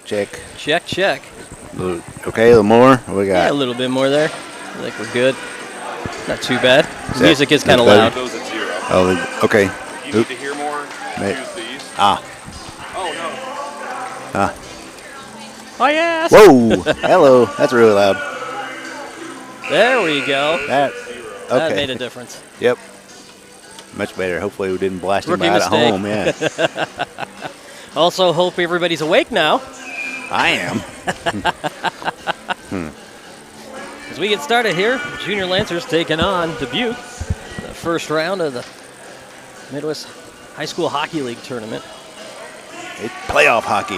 check. Check, check. Okay, a little more. What we got? Yeah, a little bit more there. I think we're good. Not too bad. The music is kind of better? loud. Those at 0. Oh, okay. If you need to hear more, use these. Ah. Oh, no. Ah. Oh, yes. Whoa. Hello. That's really loud. There we go. That made a difference. Yep. Much better. Hopefully we didn't blast him Rookie out mistake. at home. Yeah. Also, hope everybody's awake now. I am. As we get started here, Junior Lancers taking on Dubuque, the first round of the Midwest High School Hockey League tournament. It's playoff hockey.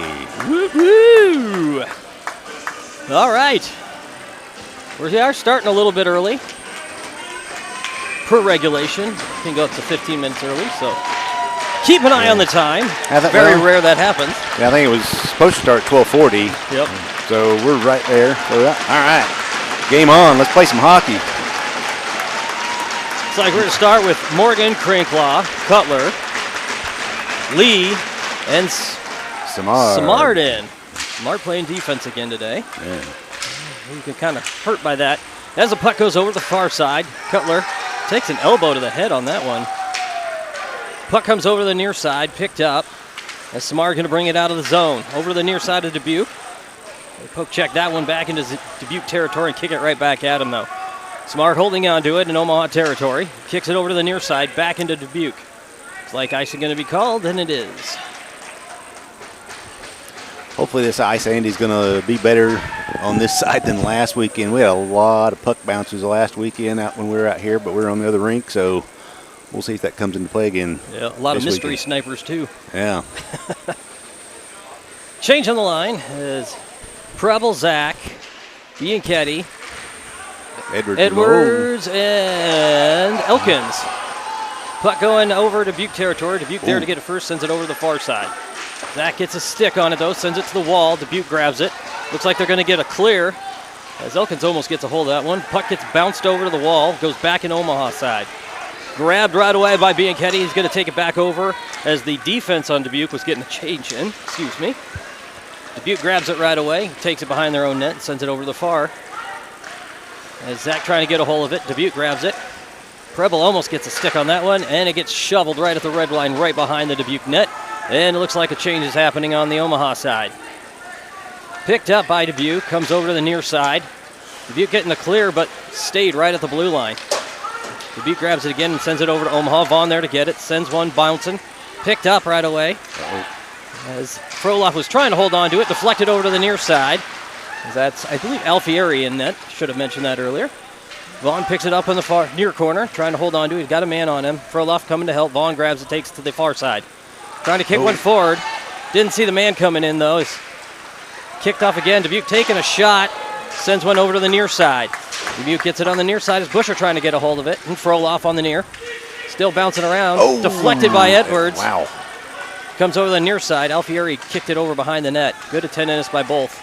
Woo-hoo! All right. We are starting a little bit early. Per regulation, can go up to 15 minutes early, so keep an eye on the time. Very rare that happens. Yeah, I think it was supposed to start 12:40. Yep. So we're right there. All right. Game on. Let's play some hockey. It's like we're going to start with Morgan, Cranklaw, Cutler, Lee, and Samardin. Samard playing defense again today. Yeah. You can kind of hurt by that. As the puck goes over the far side, Cutler takes an elbow to the head on that one. Puck comes over to the near side, picked up. As Samard going to bring it out of the zone. Over to the near side of Dubuque. They poke check that one back into Dubuque territory and kick it right back at him, though. Samard holding on to it in Omaha territory. Kicks it over to the near side, back into Dubuque. It's like icing going to be called, and it is. Hopefully this ice Andy's going to be better on this side than last weekend. We had a lot of puck bounces last weekend out when we were out here, but we were on the other rink, so we'll see if that comes into play again. Yeah, a lot of mystery snipers, too. Yeah. Change on the line is Preble, Zach, Bianchetti, Edwards, and Elkins. Puck going over to Dubuque territory. Dubuque there to get it first, sends it over to the far side. Zach gets a stick on it, though, sends it to the wall. Dubuque grabs it. Looks like they're going to get a clear, as Elkins almost gets a hold of that one. Puck gets bounced over to the wall, goes back in Omaha side. Grabbed right away by Bianchetti. He's going to take it back over as the defense on Dubuque was getting a change in. Excuse me. Dubuque grabs it right away, takes it behind their own net, and sends it over the far. As Zach trying to get a hold of it, Dubuque grabs it. Preble almost gets a stick on that one, and it gets shoveled right at the red line, right behind the Dubuque net. And it looks like a change is happening on the Omaha side. Picked up by Dubuque, comes over to the near side. Dubuque getting the clear, but stayed right at the blue line. Dubuque grabs it again and sends it over to Omaha. Vaughn there to get it, sends one bouncing. Picked up right away. As Froloff was trying to hold on to it, deflected over to the near side. That's, I believe, Alfieri in net. Should have mentioned that earlier. Vaughn picks it up in the far near corner, trying to hold on to it. He's got a man on him. Froloff coming to help. Vaughn grabs it, takes it to the far side. Trying to kick one forward. Didn't see the man coming in, though. He's kicked off again. Dubuque taking a shot. Sends one over to the near side. Dubuque gets it on the near side as Busher trying to get a hold of it. And Froloff on the near. Still bouncing around. Deflected by Edwards. Wow. Comes over the near side. Alfieri kicked it over behind the net. Good attendance by both.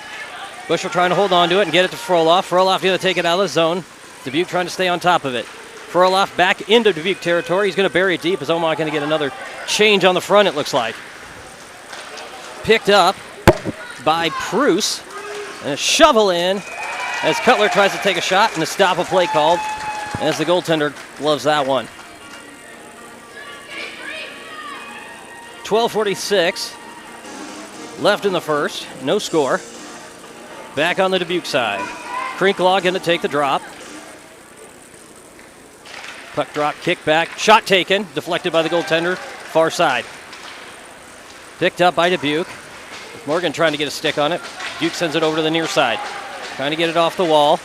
Busher trying to hold on to it and get it to Froloff. Froloff going to take it out of the zone. Dubuque trying to stay on top of it. Froloff back into Dubuque territory. He's going to bury it deep as Omaha going to get another change on the front, it looks like. Picked up by Pruce. And a shovel in as Cutler tries to take a shot and a stop of play called as the goaltender gloves that one. 12:46 left in the first. No score. Back on the Dubuque side. Crinklaw going to take the drop. Puck drop, kick back, shot taken, deflected by the goaltender, far side. Picked up by Dubuque. Morgan trying to get a stick on it. Dubuque sends it over to the near side. Trying to get it off the wall.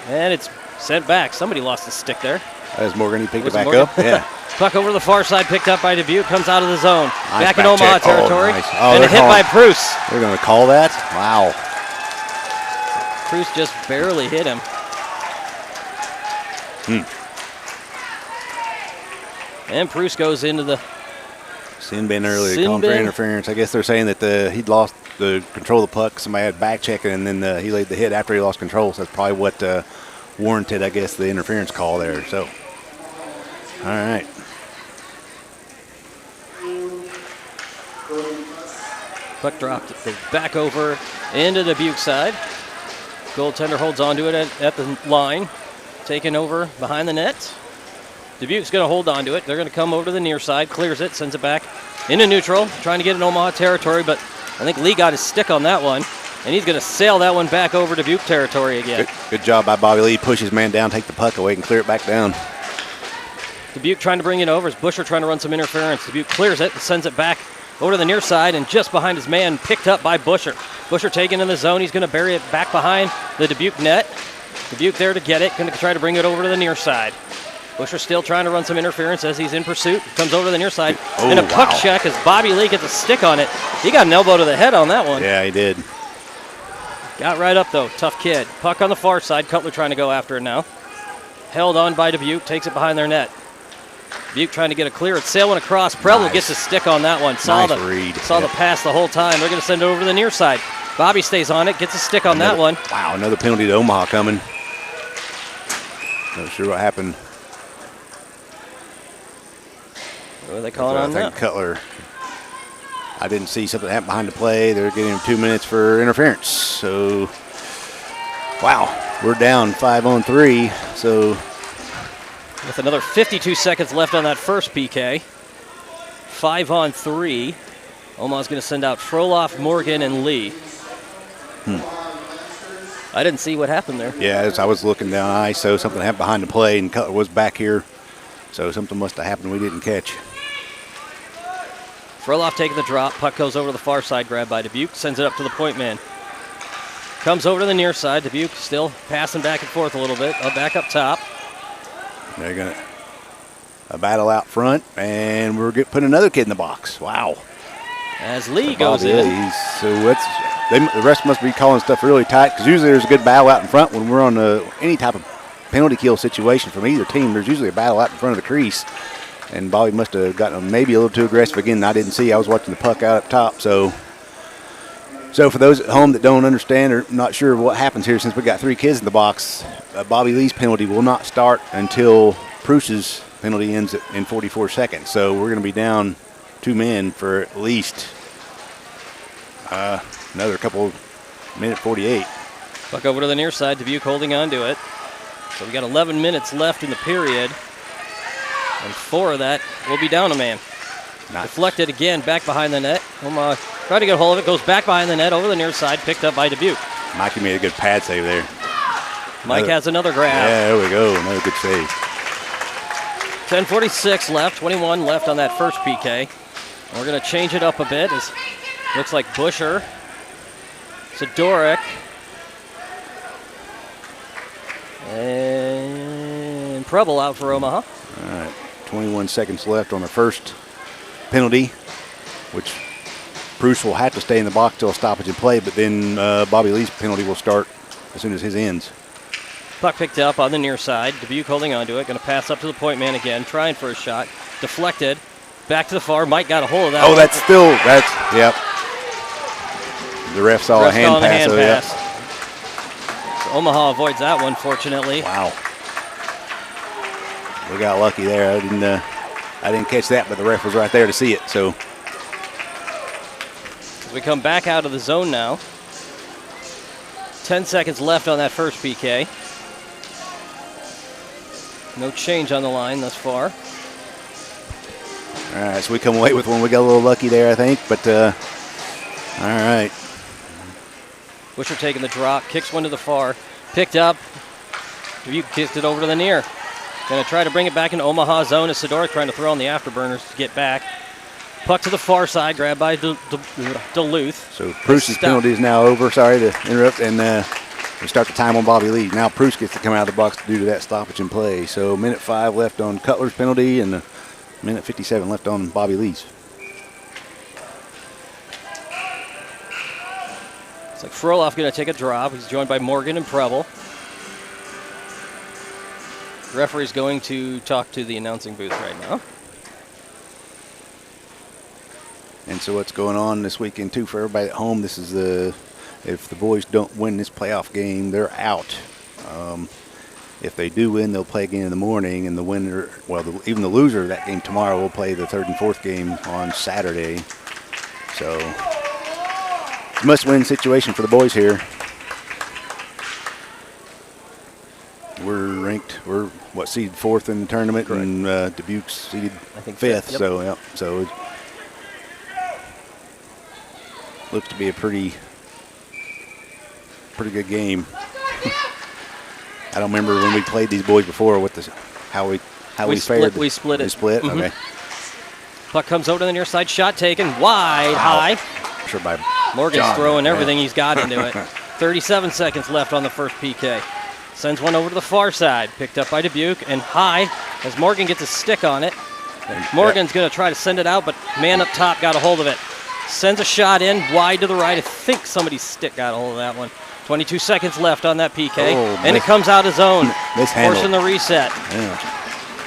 And it's sent back. Somebody lost a stick there. That was Morgan. He picked it back up. Yeah. Puck over the far side, picked up by Dubuque, comes out of the zone. Nice back in Omaha territory. Nice. And a hit by Pruce. They're going to call that? Wow. Pruce just barely hit him. And Pruce goes into the sin bin earlier, calling for interference. I guess they're saying that he'd lost the control of the puck. Somebody had back checking, and then he laid the hit after he lost control. So that's probably what warranted, I guess, the interference call there. So, all right. Puck dropped, goes back over into the Dubuque side. Goaltender holds on to it at the line, taken over behind the net. Dubuque's going to hold on to it. They're going to come over to the near side, clears it, sends it back into neutral, trying to get in Omaha territory, but I think Lee got his stick on that one, and he's going to sail that one back over to Dubuque territory again. Good job by Bobby Lee. Push his man down, take the puck away, and clear it back down. Dubuque trying to bring it over. As Busher trying to run some interference. Dubuque clears it and sends it back over to the near side, and just behind his man, picked up by Busher. Busher taken in the zone. He's going to bury it back behind the Dubuque net. Dubuque there to get it. Going to try to bring it over to the near side. Busher still trying to run some interference as he's in pursuit. Comes over to the near side. And a puck check as Bobby Lee gets a stick on it. He got an elbow to the head on that one. Yeah, he did. Got right up, though. Tough kid. Puck on the far side. Cutler trying to go after it now. Held on by Dubuque. Takes it behind their net. Dubuque trying to get a clear. It's sailing across. Preble gets a stick on that one. Saw the pass the whole time. They're going to send it over to the near side. Bobby stays on it. Gets a stick on that one. Wow, another penalty to Omaha coming. Not sure what happened. What are they calling on that? Cutler. I didn't see something happen behind the play. They're getting him 2 minutes for interference. So, wow, we're down 5-on-3. So, with another 52 seconds left on that first PK, 5-on-3. Omaha's going to send out Froloff, Morgan, and Lee. I didn't see what happened there. Yeah, as I was looking down ice, so something happened behind the play, and Cutler was back here. So something must have happened we didn't catch. Froloff taking the drop. Puck goes over to the far side, grabbed by Dubuque. Sends it up to the point man. Comes over to the near side. Dubuque still passing back and forth a little bit. Back up top. They're going to a battle out front, and we're putting another kid in the box. Wow. As Lee goes in. The rest must be calling stuff really tight, because usually there's a good battle out in front when we're on any type of penalty kill situation from either team. There's usually a battle out in front of the crease. And Bobby must have gotten maybe a little too aggressive again. I didn't see. I was watching the puck out up top. So for those at home that don't understand or not sure what happens here, since we got 3 kids in the box, Bobby Lee's penalty will not start until Pruce's penalty ends in 44 seconds. So we're going to be down 2 men for at least another couple minute 48. Puck over to the near side. Dubuque holding on to it. So we got 11 minutes left in the period. And 4 of that will be down a man. Nice. Deflected again, back behind the net. Omaha tried to get a hold of it, goes back behind the net, over the near side, picked up by Dubuque. Mikey made a good pad save there. Mike has another grab. Yeah, there we go, another good save. 10:46 left, 21 left on that first PK. We're going to change it up a bit. It looks like Busher, Sidoric, and Preble out for Omaha. All right, 21 seconds left on the first penalty, which Bruce will have to stay in the box till a stoppage in play, but then Bobby Lee's penalty will start as soon as his ends. Puck picked up on the near side. Dubuque holding on to it. Going to pass up to the point man again, trying for a shot. Deflected. Back to the far. Mike got a hold of that. Yep. The ref saw a hand pass. So Omaha avoids that one, fortunately. Wow. We got lucky there. I didn't catch that, but the ref was right there to see it. So as we come back out of the zone now. 10 seconds left on that first PK. No change on the line thus far. All right, so we come away with one. We got a little lucky there, I think, but all right. Busher taking the drop, kicks one to the far, picked up. Dubuque kicked it over to the near. Going to try to bring it back into Omaha zone as Sidoric trying to throw on the afterburners to get back. Puck to the far side, grabbed by Duluth. So Pruce's penalty is now over. Sorry to interrupt, and we start the time on Bobby Lee. Now Pruce gets to come out of the box due to that stoppage in play. So minute 5 left on Cutler's penalty, and minute 57 left on Bobby Lee's. It's like Froloff going to take a drop. He's joined by Morgan and Preble. The referee's going to talk to the announcing booth right now. And so what's going on this weekend, too, for everybody at home, this is if the boys don't win this playoff game, they're out. If they do win, they'll play again in the morning, and the winner, even the loser of that game tomorrow will play the 3rd and 4th game on Saturday. So Must-win situation for the boys here. We're ranked. We're seeded 4th in the tournament, Correct. and Dubuque's seeded I think 5th. yep. So yeah, so it looks to be a pretty good game. I don't remember when we played these boys before. How we fared. We split it. We split. Mm-hmm. Okay. Puck comes over to the near side. Shot taken wide, high. Sure by Morgan's John. throwing everything he's got into it. 37 seconds left on the first PK. Sends one over to the far side. Picked up by Dubuque and high as Morgan gets a stick on it. Morgan's going to try to send it out, but man up top got a hold of it. Sends a shot in wide to the right. I think somebody's stick got a hold of that one. 22 seconds left on that PK. And it comes out of zone. Forcing the reset. Yeah.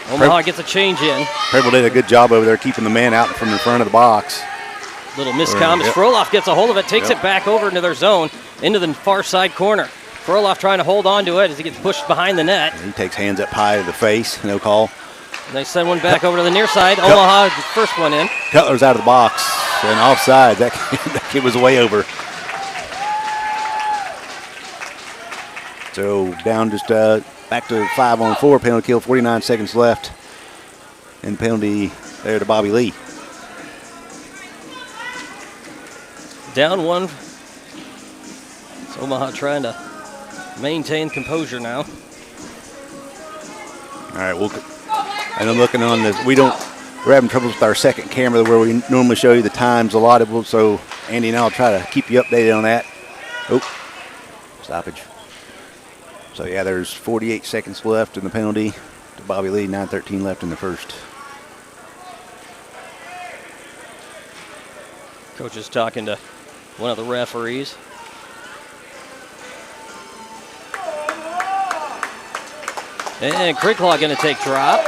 Omaha gets a change in. Preble did a good job over there keeping the man out from in front of the box. Little miscom as Froloff gets a hold of it, takes it back over into their zone, into the far side corner. Froloff trying to hold on to it as he gets pushed behind the net. He takes hands up high to the face, no call. And they send one back over to the near side. Omaha, the first one in. Cutler's out of the box and offside. That kid was way over. So down just back to 5-on-4 penalty kill, 49 seconds left. And penalty there to Bobby Lee. Down one. So Omaha trying to maintain composure now. All right, and I'm looking on this. We're having trouble with our second camera where we normally show you the times allotted. So Andy and I'll try to keep you updated on that. Oh, stoppage. So yeah, there's 48 seconds left in the penalty to Bobby Lee, 9:13 left in the first. Coach is talking to one of the referees. And Cricklaw going to take drop.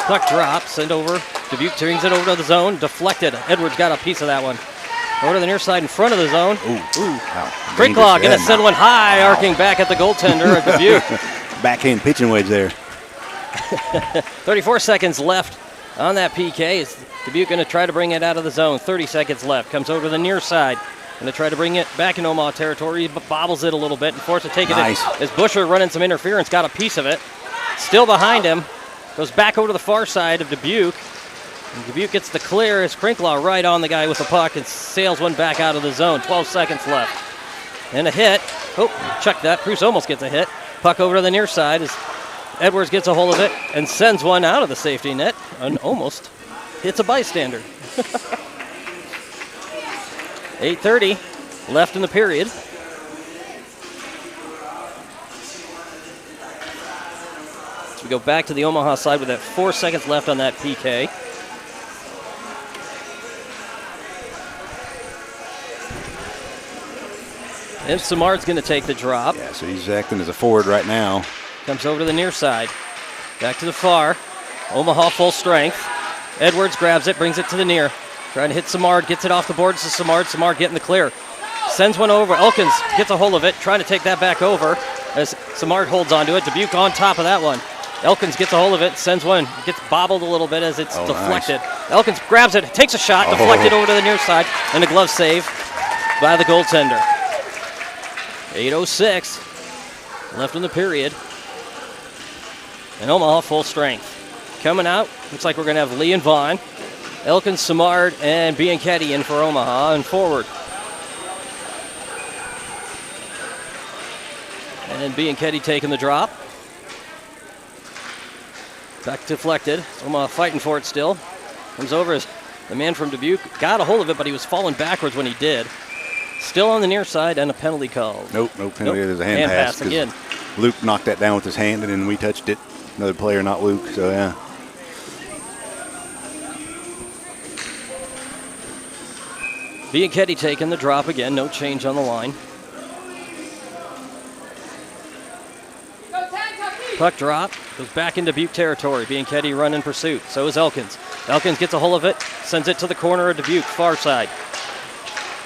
Puck drop, send over. Dubuque turns it over to the zone, deflected. Edwards got a piece of that one. Over to the near side in front of the zone. Ooh. Wow. Cricklaw going to send one high, arcing back at the goaltender of Dubuque. Backhand pitching wedge there. 34 seconds left on that PK. Is Dubuque going to try to bring it out of the zone? 30 seconds left. Comes over to the near side. Going to try to bring it back in Omaha territory, but bobbles it a little bit and forced to take it in. As Busher running some interference, got a piece of it. Still behind him. Goes back over to the far side of Dubuque. And Dubuque gets the clear as Cricklaw right on the guy with the puck and sails one back out of the zone. 12 seconds left. And a hit. Oh, check that. Cruz almost gets a hit. Puck over to the near side as Edwards gets a hold of it and sends one out of the safety net and almost hits a bystander. 8:30 left in the period. So we go back to the Omaha side with that 4 seconds left on that PK. And Samard's going to take the drop. Yeah, so he's acting as a forward right now. Comes over to the near side. Back to the far. Omaha full strength. Edwards grabs it, brings it to the near. Trying to hit Samard, gets it off the boards to Samard. Samard getting the clear. Sends one over. Elkins gets a hold of it, trying to take that back over as Samard holds onto it. Dubuque on top of that one. Elkins gets a hold of it, sends one, gets bobbled a little bit as it's deflected. Nice. Elkins grabs it, takes a shot, deflected over to the near side, and a glove save by the goaltender. 8:06 left in the period. And Omaha full strength. Coming out, looks like we're going to have Lee and Vaughn, Elkins, Samard, and Bianchetti in for Omaha and forward. And Bianchetti taking the drop. Back deflected. Omaha fighting for it still. Comes over as the man from Dubuque got a hold of it, but he was falling backwards when he did. Still on the near side and a penalty call. Nope, no penalty. There's a hand pass again. Luke knocked that down with his hand, and then we touched it. Another player, not Luke, so yeah. Bianchetti taking the drop again. No change on the line. Puck drop. Goes back into Dubuque territory. Bianchetti run in pursuit. So is Elkins. Elkins gets a hold of it. Sends it to the corner of Dubuque, far side.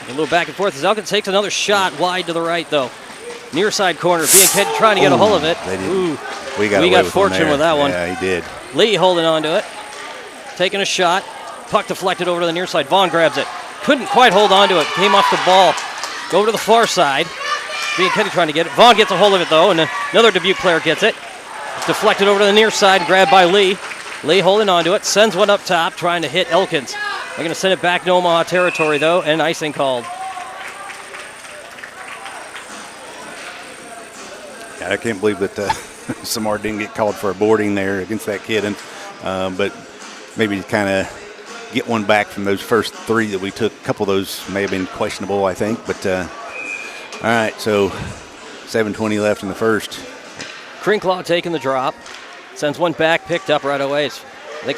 A little back and forth as Elkins takes another shot wide to the right, though. Near side corner. Bianchetti trying to get a hold of it. Ooh, we got fortune with that one. Yeah, he did. Lee holding on to it. Taking a shot. Puck deflected over to the near side. Vaughn grabs it. couldn't quite hold on to it. Came off the ball. Go over to the far side. Kenny trying to get it. Vaughn gets a hold of it, though, and another Dubuque player gets it. It's deflected over to the near side, grabbed by Lee. Lee holding on to it, sends one up top, trying to hit Elkins. They're going to send it back to Omaha territory, though, and icing called. Yeah, I can't believe that Samar didn't get called for a boarding there against that kid, but maybe kind of get one back from those first 3 that we took. A couple of those may have been questionable, I think, but all right, so 7:20 left in the first. Crinklaw taking the drop. Sends one back, picked up right away. I think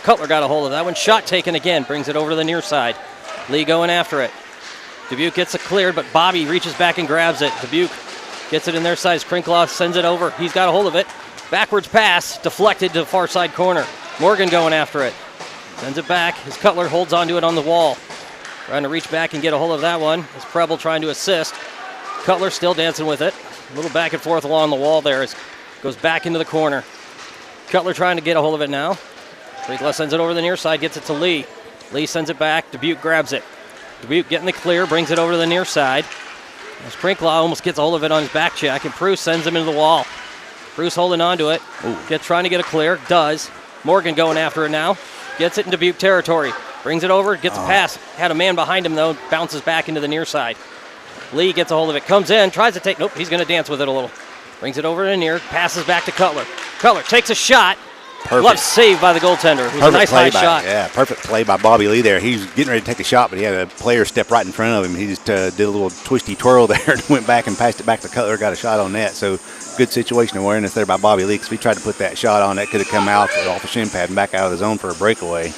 Cutler got a hold of that one. Shot taken again, brings it over to the near side. Lee going after it. Dubuque gets it cleared, but Bobby reaches back and grabs it. Dubuque gets it in their size. Crinklaw sends it over. He's got a hold of it. Backwards pass, deflected to the far side corner. Morgan going after it. Sends it back. His Cutler holds onto it on the wall. Trying to reach back and get a hold of that one. His Preble trying to assist. Cutler still dancing with it. A little back and forth along the wall there. It goes back into the corner. Cutler trying to get a hold of it now. Crinklaw sends it over the near side, gets it to Lee. Lee sends it back. Dubuque grabs it. Dubuque getting the clear, brings it over to the near side. As Crinklaw almost gets a hold of it on his back check, and Bruce sends him into the wall. Bruce holding on to it. Trying to get a clear. Does. Morgan going after it now. Gets it in Dubuque territory. Brings it over, gets a pass. Had a man behind him, though. Bounces back into the near side. Lee gets a hold of it. Comes in, tries to take. Nope, he's going to dance with it a little. Brings it over to the near. Passes back to Cutler. Cutler takes a shot. Perfect. Glove saved by the goaltender. It was a nice high shot. Yeah, perfect play by Bobby Lee there. He was getting ready to take a shot, but he had a player step right in front of him. He just did a little twisty twirl there and went back and passed it back to Cutler, got a shot on net. So good situation awareness there by Bobby Lee, because if he tried to put that shot on, that could have come out off the shin pad and back out of the zone for a breakaway.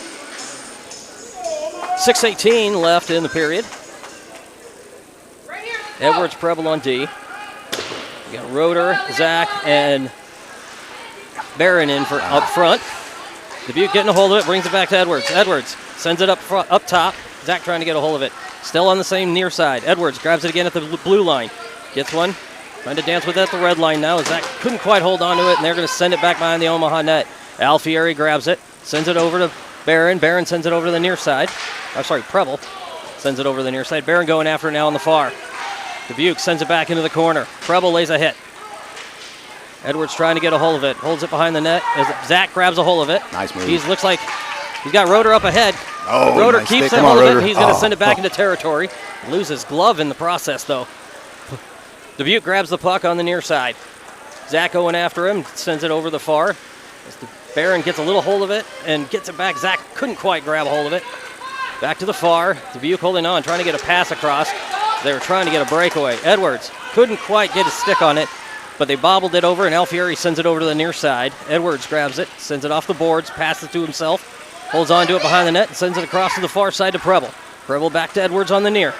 6:18 left in the period. Edwards, Preble on D. We got Roeder, Zach, and Barron in for up front. Dubuque getting a hold of it, brings it back to Edwards. Edwards sends it up front, up top. Zach trying to get a hold of it. Still on the same near side. Edwards grabs it again at the blue line. Gets one. Trying to dance with it at the red line now. Zach couldn't quite hold on to it, and they're going to send it back behind the Omaha net. Alfieri grabs it, sends it over to Barron. Barron sends it over to the near side. Preble sends it over to the near side. Barron going after it now on the far. Dubuque sends it back into the corner. Preble lays a hit. Edwards trying to get a hold of it. Holds it behind the net as Zach grabs a hold of it. Nice move. He looks like he's got Roeder up ahead. Oh, Roeder nice keeps stick. it Come on, hold of it, Roeder. and he's going to send it back into territory. Loses glove in the process, though. Dubuque grabs the puck on the near side. Zach going after him, sends it over the far. As the Barron gets a little hold of it and gets it back. Zach couldn't quite grab a hold of it. Back to the far. Dubuque holding on, trying to get a pass across. They were trying to get a breakaway. Edwards couldn't quite get his stick on it, but they bobbled it over, and Alfieri sends it over to the near side. Edwards grabs it, sends it off the boards, passes to himself, holds on to it behind the net, and sends it across to the far side to Preble. Preble back to Edwards on the near.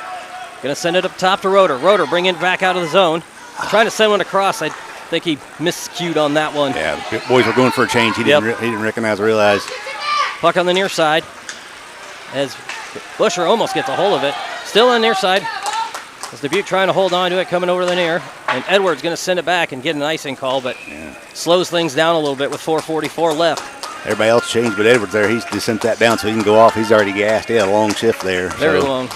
Going to send it up top to Roeder. Roeder bringing it back out of the zone. Trying to send one across. I think he miscued on that one. Yeah, the boys were going for a change. He didn't recognize or realize. Puck on the near side as Busher almost gets a hold of it. Still on the near side. As Dubuque trying to hold on to it, coming over the near. And Edwards going to send it back and get an icing call, but slows things down a little bit with 4:44 left. Everybody else changed, but Edwards there, he's just sent that down so he can go off. He's already gassed. He had a long shift there. Very long.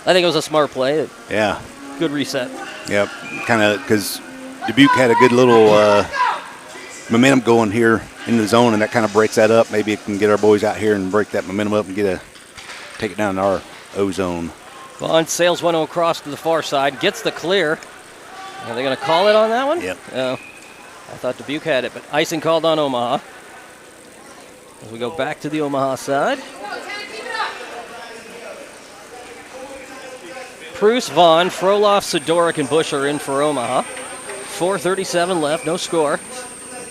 I think it was a smart play. Yeah. Good reset. Yep, kind of because Dubuque had a good little momentum going here in the zone, and that kind of breaks that up. Maybe it can get our boys out here and break that momentum up and take it down in our O zone. Vaughn sails one across to the far side, gets the clear. Are they going to call it on that one? Yep. No. I thought Dubuque had it, but icing called on Omaha. As we go back to the Omaha side. Preuss, Vaughn, Froloff, Sidoric, and Bush are in for Omaha. 4:37 left, no score.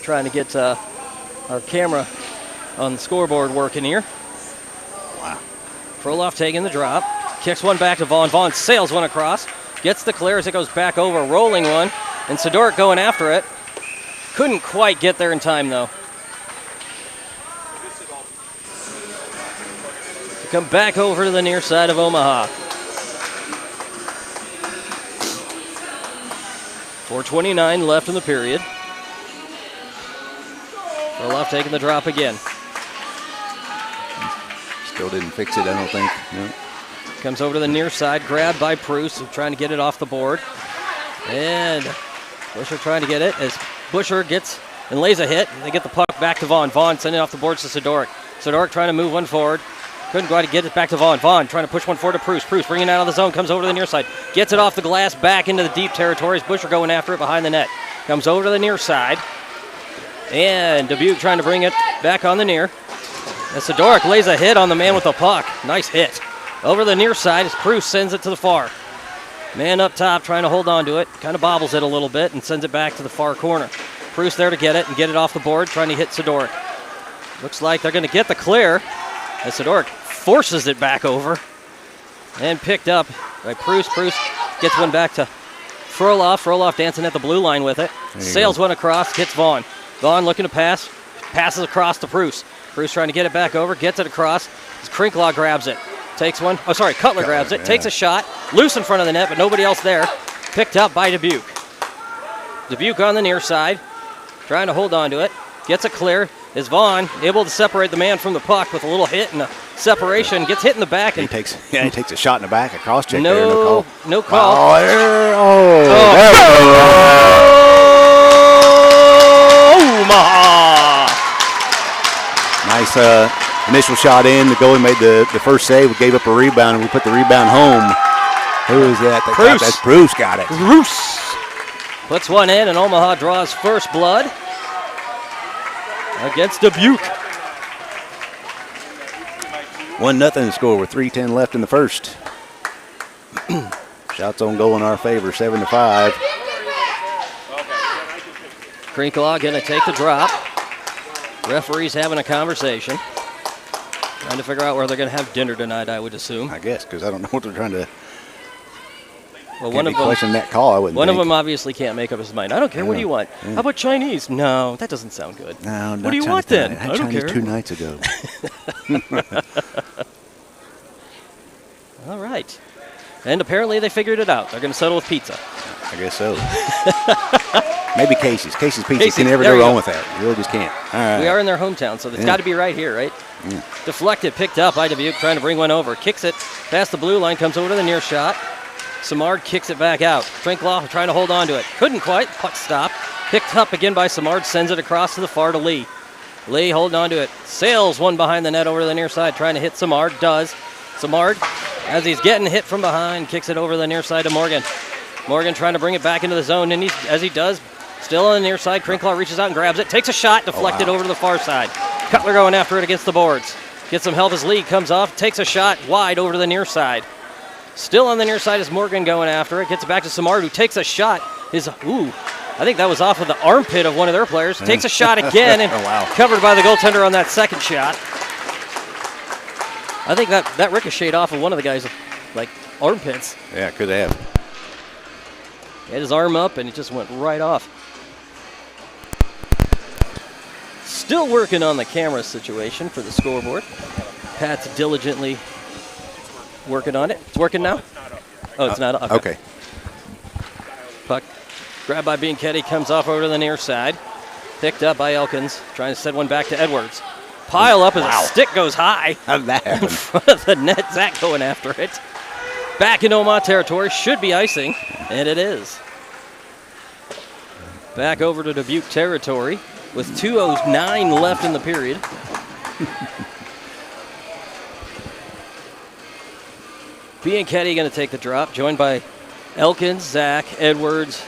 Trying to get our camera on the scoreboard working here. Wow. Froloff taking the drop. Kicks one back to Vaughn. Vaughn sails one across. Gets the clear as it goes back over. Rolling one. And Sidoric going after it. Couldn't quite get there in time, though. Come back over to the near side of Omaha. 4:29 left in the period. Froloff taking the drop again. Still didn't fix it, I don't think. No. Comes over to the near side, grabbed by Pruce, trying to get it off the board. And Busher trying to get it as Busher gets and lays a hit. They get the puck back to Vaughn. Vaughn sending it off the boards to Sidoric. Sidoric trying to move one forward. Couldn't quite get it back to Vaughn. Vaughn trying to push one forward to Pruce. Pruce bringing it out of the zone, comes over to the near side. Gets it off the glass, back into the deep territories. Busher going after it behind the net. Comes over to the near side. And Dubuque trying to bring it back on the near. And Sidoric lays a hit on the man with the puck. Nice hit. Over the near side as Pruce sends it to the far. Man up top trying to hold on to it. Kind of bobbles it a little bit and sends it back to the far corner. Pruce there to get it and get it off the board, trying to hit Sidoric. Looks like they're going to get the clear as Sidoric forces it back over and picked up by Pruce. Pruce gets one back to Froloff. Froloff dancing at the blue line with it. Sails one across, hits Vaughn. Vaughn looking to pass, passes across to Pruce. Pruce trying to get it back over, gets it across. Krinklau grabs it. Takes one. Oh, sorry, Cutler grabs it. Takes a shot. Loose in front of the net, but nobody else there. Picked up by Dubuque. Dubuque on the near side. Trying to hold on to it. Gets it clear. Is Vaughn able to separate the man from the puck with a little hit and a separation. Gets hit in the back. And he takes a shot in the back. A cross check there. No call. There we go. Omaha. Nice initial shot in. The goalie made the first save. We gave up a rebound, and we put the rebound home. Who is that? Pruce. That's Pruce got it. Pruce puts one in, and Omaha draws first blood against Dubuque. 1-0 score with 3:10 left in the first. Shots on goal in our favor, 7-5. Krinklau going to take the drop. Referees having a conversation. Trying to figure out where they're going to have dinner tonight, I would assume. I guess, because I don't know what they're trying to. Well, one of them question that call. I wouldn't. One think. of them obviously can't make up his mind. I don't care. What do you want? Yeah. How about Chinese? No, that doesn't sound good. No, what do you want then? I had don't Chinese care. 2 nights ago. All right. And apparently they figured it out. They're going to settle with pizza. I guess so. Maybe Casey's. Casey's Pizza. Casey's, You can never there go you wrong go. with that. You really just can't. All right. We are in their hometown, so it's got to be right here, right? Yeah. Deflected, picked up by Dubuque, trying to bring one over. Kicks it past the blue line, comes over to the near shot. Samard kicks it back out. Krinklau trying to hold on to it. Couldn't quite. Puck stopped. Picked up again by Samard, sends it across to the far to Lee. Lee holding on to it. Sails one behind the net over to the near side, trying to hit Samard. Does. Samard, as he's getting hit from behind, kicks it over the near side to Morgan. Morgan trying to bring it back into the zone, and as he does, still on the near side, Krinklau reaches out and grabs it. Takes a shot, deflected over to the far side. Cutler going after it against the boards. Gets some help as Lee comes off, takes a shot wide over to the near side. Still on the near side is Morgan going after it. Gets it back to Samard, who takes a shot. I think that was off of the armpit of one of their players. Takes a shot again and covered by the goaltender on that second shot. I think that ricocheted off of one of the guys' armpits. Yeah, could have. He had his arm up and it just went right off. Still working on the camera situation for the scoreboard. Pat's diligently working on it. It's working now? Oh, it's not up. Okay. Puck grabbed by Bianchetti, comes off over to the near side. Picked up by Elkins, trying to send one back to Edwards. Pile up as a stick goes high. How did that happen? In front of the net, Zach going after it. Back in Omaha territory, should be icing, and it is. Back over to Dubuque territory with 2:09 left in the period. Bianchetti going to take the drop, joined by Elkins, Zach, Edwards,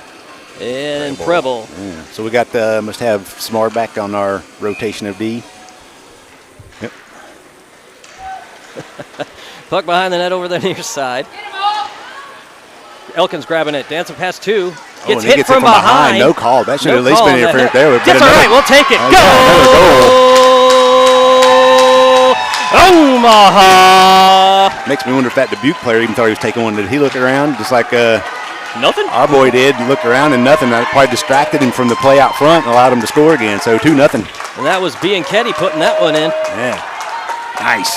and Preble. Yeah. So we got must have Smart back on our rotation of D. Yep. Puck behind the net over the near side. Elkins grabbing it, dancing past two. Gets hit from behind. No call. That should have at least been interference there. That's all right. We'll take it. Goal! Omaha! Makes me wonder if that Dubuque player even thought he was taking one. Did he look around just like nothing? Our boy did. Looked around and nothing. That probably distracted him from the play out front and allowed him to score again. So 2-0. And that was Bianchetti putting that one in. Yeah. Nice.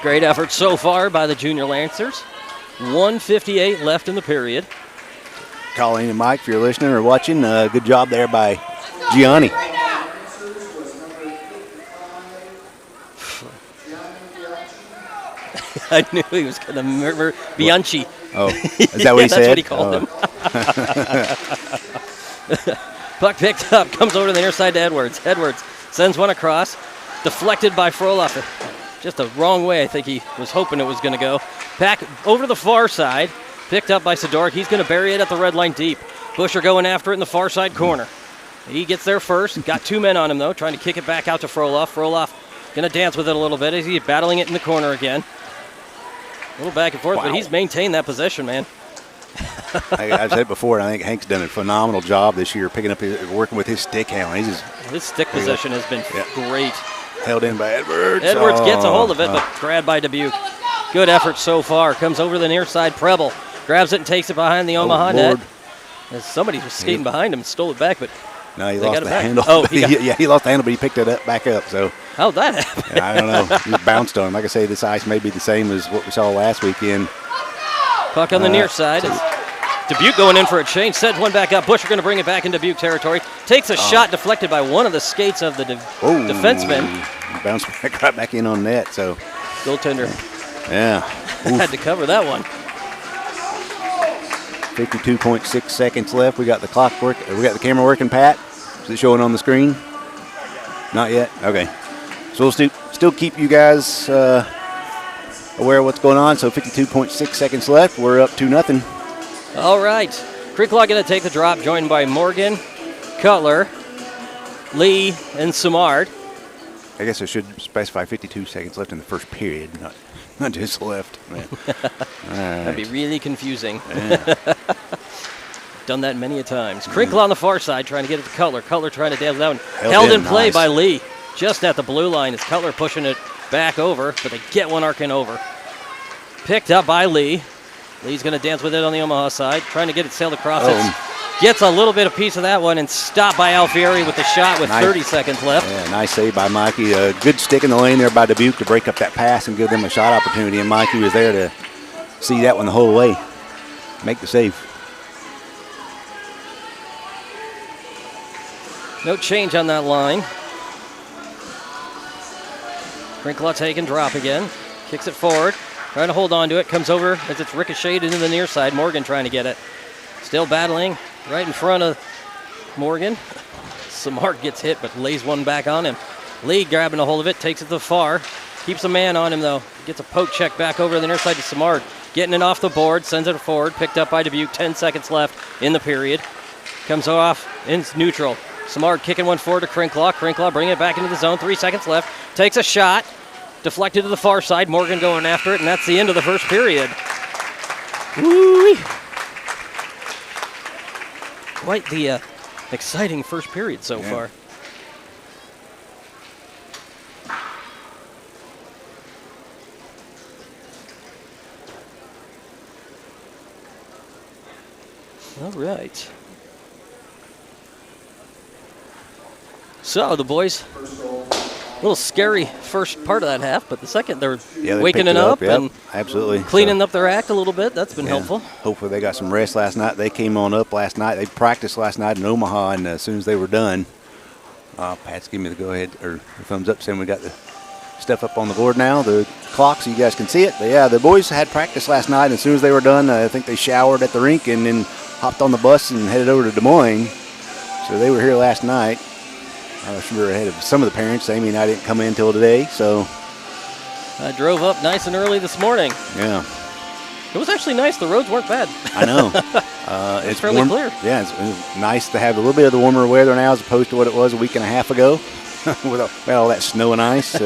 Great effort so far by the Junior Lancers. 1:58 left in the period. Colleen and Mike, if you're listening or watching, good job there by Gianni. I knew he was going to murmur Bianchi. Oh, is that what he said? That's what he called him. Puck picked up, comes over to the near side to Edwards. Edwards sends one across, deflected by Frolov. Just the wrong way, I think he was hoping it was going to go. Back over to the far side, picked up by Sidorik. He's going to bury it at the red line deep. Busher going after it in the far side corner. He gets there first. Got 2 men on him, though, trying to kick it back out to Frolov. Frolov going to dance with it a little bit as he's battling it in the corner again. A little back and forth, but he's maintained that possession, man. I've said it before, and I think Hank's done a phenomenal job this year working with his stick handling. His stick possession has been great. Held in by Edwards. Edwards gets a hold of it, but grabbed by Dubuque. Good effort so far. Comes over to the near side. Preble grabs it and takes it behind the Omaha net. As somebody was skating behind him and stole it back, but no, he lost the handle. Oh, he lost the handle, but he picked it back up. So how'd that happen? I don't know. He bounced on him. Like I say, this ice may be the same as what we saw last weekend. Puck on the near side. Dubuque going in for a change. Sends one back up. Busher going to bring it back in Dubuque territory. Takes a shot deflected by one of the skates of the defenseman. Bounced right back in on net. So goaltender. Yeah. Had to cover that one. 52.6 seconds left. We got the clock working. We got the camera working, Pat. Is it showing on the screen? Not yet? Okay. So we'll still keep you guys aware of what's going on. So 52.6 seconds left. We're up 2-0. All right. Creeklaw going to take the drop, joined by Morgan, Cutler, Lee, and Simard. I guess I should specify 52 seconds left in the first period, not just left. Man. That'd be really confusing. Yeah. Done that many a times. Crinkle on the far side, trying to get it to Cutler. Cutler trying to dance down. Held in play by Lee. Just at the blue line as Cutler pushing it back over, but they get one arcing over. Picked up by Lee. Lee's going to dance with it on the Omaha side, trying to get it sailed across. Gets a little bit of piece of that one and stopped by Alfieri with the shot with 30 seconds left. Yeah, nice save by Mikey. A good stick in the lane there by Dubuque to break up that pass and give them a shot opportunity, and Mikey was there to see that one the whole way. Make the save. No change on that line. Crinkle take and drop again. Kicks it forward. Trying to hold on to it. Comes over as it's ricocheted into the near side. Morgan trying to get it. Still battling right in front of Morgan. Samart gets hit, but lays one back on him. Lee grabbing a hold of it. Takes it to the far. Keeps a man on him, though. Gets a poke check back over to the near side to Samart. Getting it off the board. Sends it forward. Picked up by Dubuque. 10 seconds left in the period. Comes off in neutral. Samart kicking one forward to Crinklaw. Crinklaw bringing it back into the zone. 3 seconds left. Takes a shot. Deflected to the far side. Morgan going after it, and that's the end of the first period. Woo-wee. Quite the exciting first period so far. All right. So the boys, a little scary first part of that half, but the second they're waking it up and absolutely cleaning up their act a little bit. That's been helpful. Hopefully they got some rest last night. They came on up last night. They practiced last night in Omaha, and as soon as they were done, Pat's giving me the go-ahead or the thumbs up saying we got the stuff up on the board now, the clock, so you guys can see it. But yeah, the boys had practice last night, and as soon as they were done, I think they showered at the rink and then hopped on the bus and headed over to Des Moines. So they were here last night. I was sure ahead of some of the parents. Amy and I didn't come in until today, so. I drove up nice and early this morning. Yeah. It was actually nice. The roads weren't bad. I know. It's fairly clear. Yeah, it's nice to have a little bit of the warmer weather now as opposed to what it was a week and a half ago with all that snow and ice.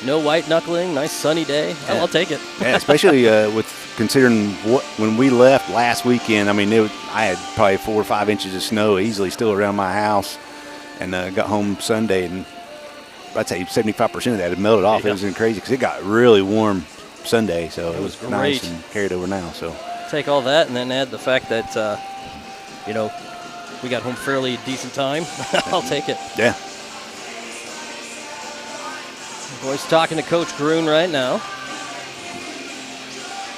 No white knuckling, nice sunny day. Yeah. I'll take it. Yeah, especially with considering when we left last weekend. I mean, I had probably 4 or 5 inches of snow easily still around my house. And got home Sunday, and I'd say 75% of that had melted off. It was crazy because it got really warm Sunday, so it was nice and carried over now. So take all that and then add the fact that, we got home fairly decent time. I'll take it. Yeah. The boys talking to Coach Groon right now.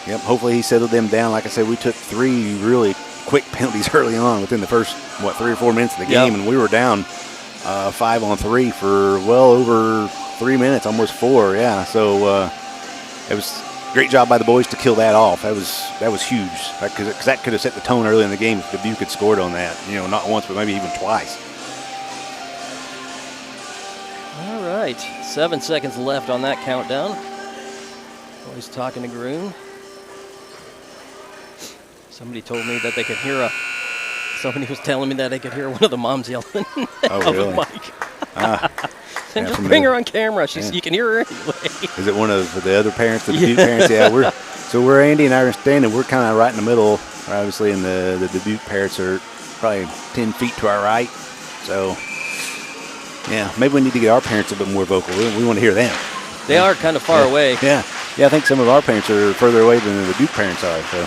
Yep, hopefully he settled them down. Like I said, we took 3 really quick penalties early on within the first, 3 or 4 minutes of the game, and we were down 5 on 3 for well over 3 minutes, almost 4. Yeah, so it was great job by the boys to kill that off. That was huge because that could have set the tone early in the game if Dubuque had scored on that. Not once, but maybe even twice. All right, 7 seconds left on that countdown. Boys talking to Groon. Somebody told me that they could hear somebody was telling me that they could hear one of the moms yelling Oh, really? the mic. And just bring her on camera. You can hear her anyway. Is it one of the other parents, the Dubuque parents? Yeah, we're Andy and I are standing. We're kind of right in the middle, obviously, and the Dubuque parents are probably 10 feet to our right. So, yeah, maybe we need to get our parents a bit more vocal. We want to hear them. They are kind of far away. Yeah. Yeah, I think some of our parents are further away than the Dubuque parents are. So.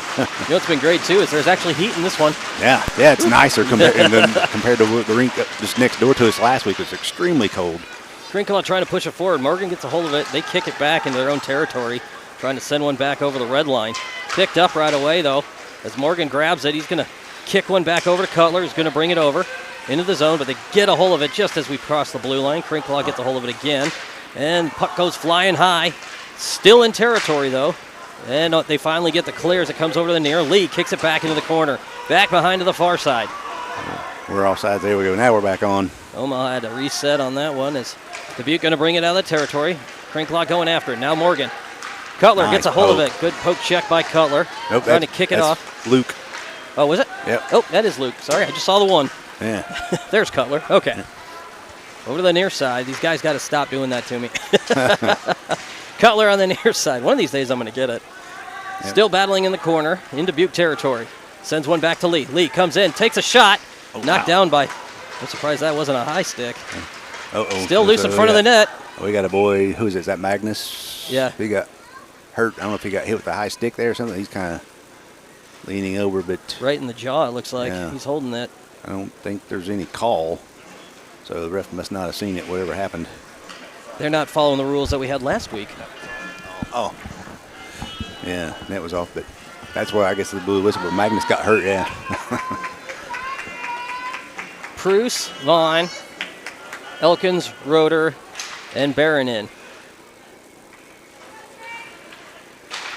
What's been great, too, is there's actually heat in this one. Yeah, it's nicer compared to the rink just next door to us last week. It was extremely cold. Crinkle trying to push it forward. Morgan gets a hold of it. They kick it back into their own territory, trying to send one back over the red line. Picked up right away, though. As Morgan grabs it, he's going to kick one back over to Cutler. He's going to bring it over into the zone, but they get a hold of it just as we cross the blue line. Crinkle gets a hold of it again, and puck goes flying high. Still in territory, though. And they finally get the clear as it comes over to the near. Lee kicks it back into the corner. Back behind to the far side. We're offside. There we go. Now we're back on. Omaha had a reset on that one. As Dubuque going to bring it out of the territory. Crinklock going after it. Now Morgan. Cutler gets a hold of it. Good poke check by Cutler. Nope, trying to kick it off. Luke. Oh, was it? Yep. Oh, that is Luke. Sorry, I just saw the one. Yeah. There's Cutler. Okay. Yeah. Over to the near side. These guys got to stop doing that to me. Cutler on the near side. One of these days I'm going to get it. Yep. Still battling in the corner in Dubuque territory. Sends one back to Lee. Lee comes in, takes a shot. Knocked down by, I'm surprised that wasn't a high stick. Still loose in front of the net. We got a boy, who is it? Is that Magnus? Yeah. He got hurt. I don't know if he got hit with a high stick there or something. He's kind of leaning over, but. Right in the jaw, it looks like. Yeah. He's holding that. I don't think there's any call. So the ref must not have seen it, whatever happened. They're not following the rules that we had last week. Oh. Yeah, that was off, but that's where I guess the blue whistle, but Magnus got hurt, yeah. Pruce, Vaughn, Elkins, Roeder, and Barron in.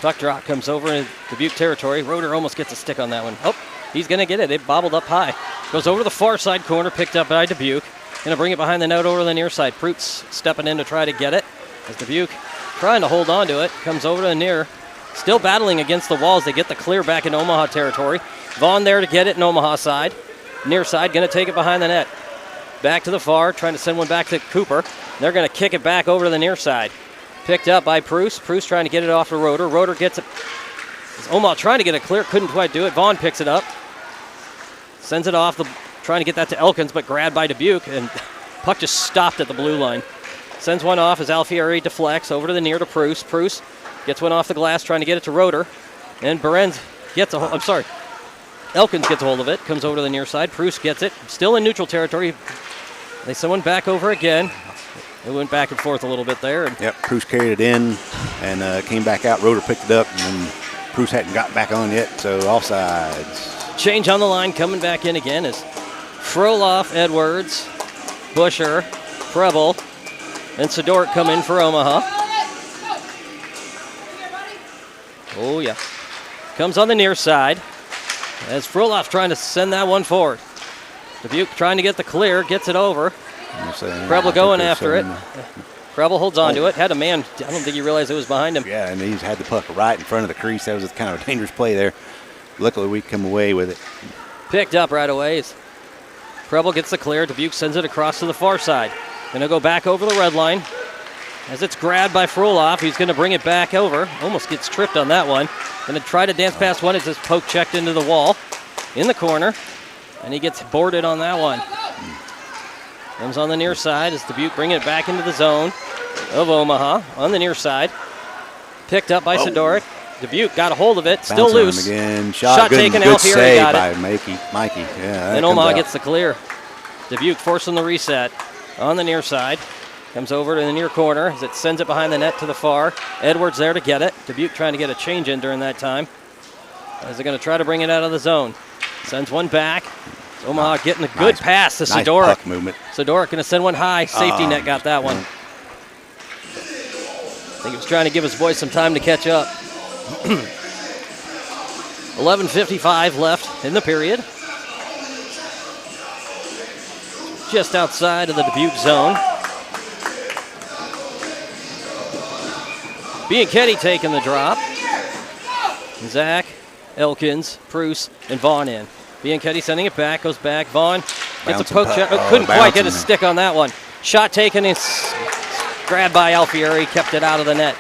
Puck drop comes over in Dubuque territory. Roeder almost gets a stick on that one. Oh, he's going to get it. It bobbled up high. Goes over to the far side corner, picked up by Dubuque. Going to bring it behind the net over to the near side. Prutz stepping in to try to get it. As Dubuque trying to hold on to it. Comes over to the near. Still battling against the walls. They get the clear back in Omaha territory. Vaughn there to get it in Omaha side. Near side, going to take it behind the net. Back to the far, trying to send one back to Cooper. They're going to kick it back over to the near side. Picked up by Pruce. Pruce trying to get it off to Roeder. Roeder gets it. Omaha trying to get it clear, couldn't quite do it. Vaughn picks it up. Sends it off, trying to get that to Elkins, but grabbed by Dubuque, and puck just stopped at the blue line. Sends one off as Alfieri deflects over to the near to Pruce. Pruce gets one off the glass, trying to get it to Roeder. And Berens gets a hold. I'm sorry. Elkins gets a hold of it, comes over to the near side. Pruce gets it, still in neutral territory. They send one back over again. It went back and forth a little bit there. Yep, Pruce carried it in and came back out. Roeder picked it up, and then Pruce hadn't got back on yet, so offsides. Change on the line, coming back in again is Froloff, Edwards, Busher, Preble, and Sidoric come in for Omaha. Oh, yeah. Comes on the near side as Froloff trying to send that one forward. Dubuque trying to get the clear, gets it over. Preble going after it. Preble holds on to it. Had a man, I don't think he realized it was behind him. Yeah, and he's had the puck right in front of the crease. That was kind of a dangerous play there. Luckily, we come away with it. Picked up right away. Preble gets the clear. Dubuque sends it across to the far side. Going to go back over the red line. As it's grabbed by Froloff, he's going to bring it back over. Almost gets tripped on that one. Going to try to dance past one as this poke checked into the wall in the corner. And he gets boarded on that one. Comes on the near side as Dubuque bringing it back into the zone of Omaha on the near side. Picked up by Sidoric. Dubuque got a hold of it, still loose. Again. Shot taken, good Alfieri save got by it. Mikey. Yeah, and Omaha gets the clear. Dubuque forcing the reset on the near side. Comes over to the near corner as it sends it behind the net to the far. Edwards there to get it. Dubuque trying to get a change in during that time. As they're going to try to bring it out of the zone. Sends one back. Omaha getting a good pass to Sidoric. Nice puck movement. Sidoric going to send one high. Safety net got that one. I think he was trying to give his boys some time to catch up. 11:55 left in the period. Just outside of the Dubuque zone. Bianchetti taking the drop. Zach, Elkins, Bruce, and Vaughn in. Bianchetti sending it back, goes back. Vaughn gets a poke shot. Couldn't quite get a stick on that one. Shot taken, it's grabbed by Alfieri, kept it out of the net.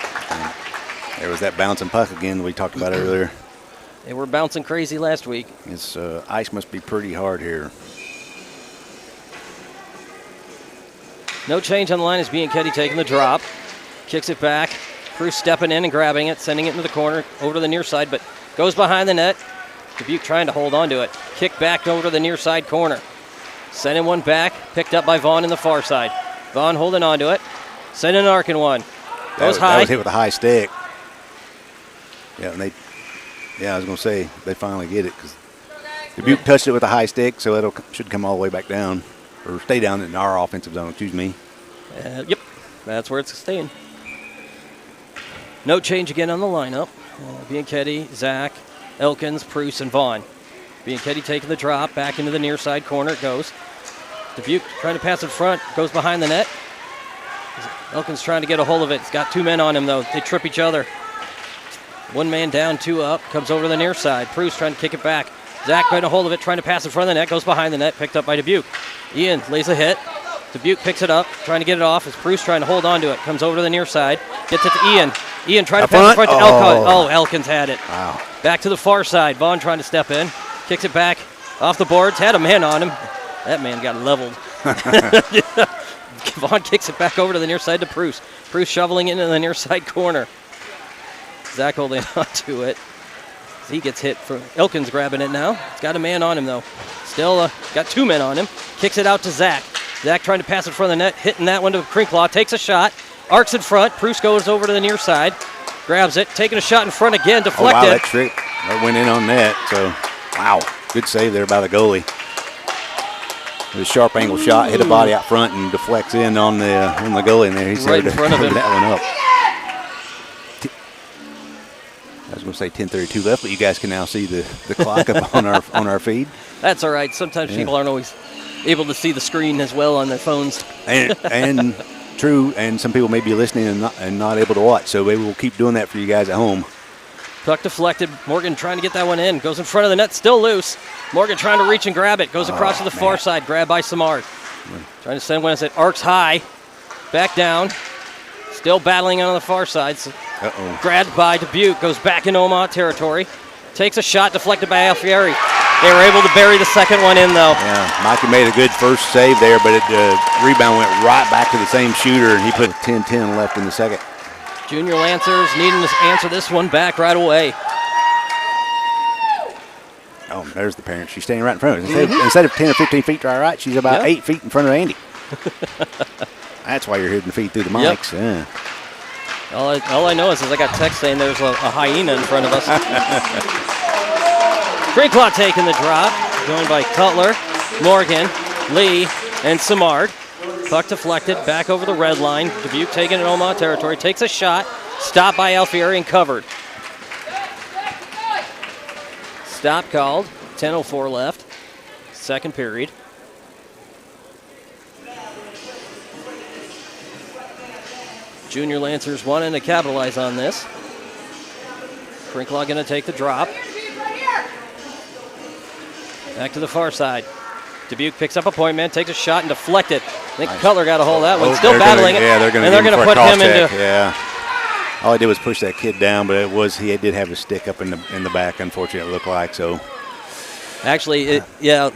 There was that bouncing puck again we talked about earlier. They were bouncing crazy last week. This ice must be pretty hard here. No change on the line as Bianchetti taking the drop. Kicks it back. Bruce stepping in and grabbing it, sending it into the corner, over to the near side, but goes behind the net. Dubuque trying to hold on to it. Kick back over to the near side corner. Sending one back, picked up by Vaughn in the far side. Vaughn holding on to it. Sending an arcing one. Goes high. That was hit with a high stick. Yeah, and I was going to say, they finally get it because Dubuque touched it with a high stick, so it should come all the way back down, or stay down in our offensive zone, excuse me. Yep, that's where it's staying. No change again on the lineup. Bianchetti, Zach, Elkins, Bruce, and Vaughn. Bianchetti taking the drop, back into the near side corner it goes. Dubuque trying to pass in front, goes behind the net. Elkins trying to get a hold of it. He's got 2 men on him, though. They trip each other. 1 man down, 2 up, comes over to the near side. Bruce trying to kick it back. Zach getting a hold of it, trying to pass in front of the net, goes behind the net, picked up by Dubuque. Ian lays a hit. Dubuque picks it up, trying to get it off as Bruce trying to hold on to it. Comes over to the near side, gets it to Ian. Ian trying to pass in front to Elkins. Oh, Elkins had it. Wow. Back to the far side. Vaughn trying to step in. Kicks it back off the boards. Had a man on him. That man got leveled. Vaughn kicks it back over to the near side to Bruce. Bruce shoveling it into the near side corner. Zach holding on to it. He gets hit. Elkins grabbing it now. He's got a man on him, though. Still got 2 men on him. Kicks it out to Zach. Zach trying to pass in front of the net, hitting that one to Crinklaw, takes a shot, arcs in front, Bruce goes over to the near side, grabs it, taking a shot in front again, deflected. Oh, wow, that trick, that went in on net, so, wow, good save there by the goalie. It was a sharp angle shot, hit a body out front and deflects in on the goalie in there. He's right in front of him. That one up. I was going to say 10:32 left, but you guys can now see the clock up on our feed. That's all right. Sometimes people aren't always able to see the screen as well on their phones. And true, and some people may be listening and not able to watch, so maybe we'll keep doing that for you guys at home. Puck deflected. Morgan trying to get that one in. Goes in front of the net, still loose. Morgan trying to reach and grab it. Goes across to the far side, grabbed by Samard. Trying to send one as it arcs high. Back down. Still battling on the far side. Grabbed by Dubuque. Goes back in Omaha territory. Takes a shot deflected by Alfieri. They were able to bury the second one in, though. Yeah, Mikey made a good first save there, but the rebound went right back to the same shooter, and he put 10-10 left in the second. Junior Lancers needing to answer this one back right away. Oh, there's the parent. She's standing right in front of us. Instead of 10 or 15 feet to our right, she's about 8 feet in front of Andy. That's why you're hearing the feed through the mics. Yep. Yeah. All I know is I got text saying there's a hyena in front of us. Crinklaw taking the drop, joined by Cutler, Morgan, Lee, and Samard. Puck deflected, back over the red line. Dubuque taking it Omaha territory, takes a shot, stopped by Alfieri and covered. Stop called, 10:04 left, second period. Junior Lancers wanting to capitalize on this. Crinklaw going to take the drop. Back to the far side. Dubuque picks up a point man, takes a shot and deflected. I think Cutler got a hold of that one. Still battling it. Yeah, they're going to put him into. Yeah. All I did was push that kid down, but he did have his stick up in the back. Unfortunately, it looked like so. Actually, it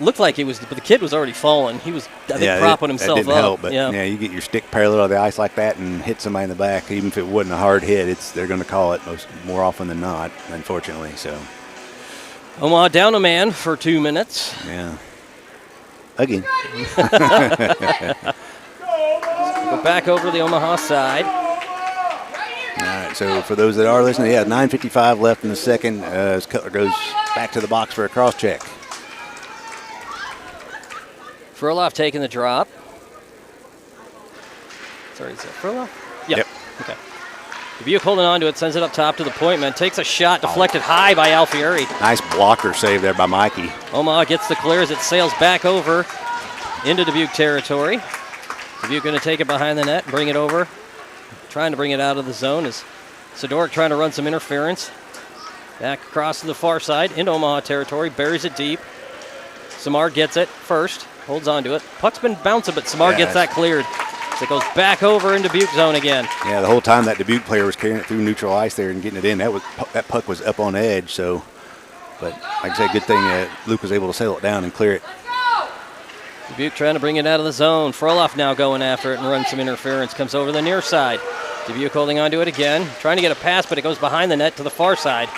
looked like he was, but the kid was already falling. He was, I think, propping himself up. That didn't help, but you get your stick parallel to the ice like that and hit somebody in the back, even if it wasn't a hard hit, they're going to call it more often than not, unfortunately. So. Omaha down a man for 2 minutes. Yeah. Again. Go back over to the Omaha side. All right, so for those that are listening, 9:55 left in the second as Cutler goes back to the box for a cross check. Furloff taking the drop. Sorry, is that Furloff? Yep. Okay. Dubuque holding on to it, sends it up top to the point man. Takes a shot, deflected high by Alfieri. Nice blocker save there by Mikey. Omaha gets the clear as it sails back over into Dubuque territory. Dubuque going to take it behind the net, bring it over. Trying to bring it out of the zone as Sidoric trying to run some interference. Back across to the far side into Omaha territory, buries it deep. Samard gets it first, holds on to it. Puck's been bouncing, but Samard gets that cleared. So it goes back over in Dubuque zone again. Yeah, the whole time that Dubuque player was carrying it through neutral ice there and getting it in, that puck was up on edge. So, but like I said, good thing Luke was able to sail it down and clear it. Dubuque trying to bring it out of the zone. Froloff now going after it and run some interference. Comes over the near side. Dubuque holding on to it again. Trying to get a pass, but it goes behind the net to the far side.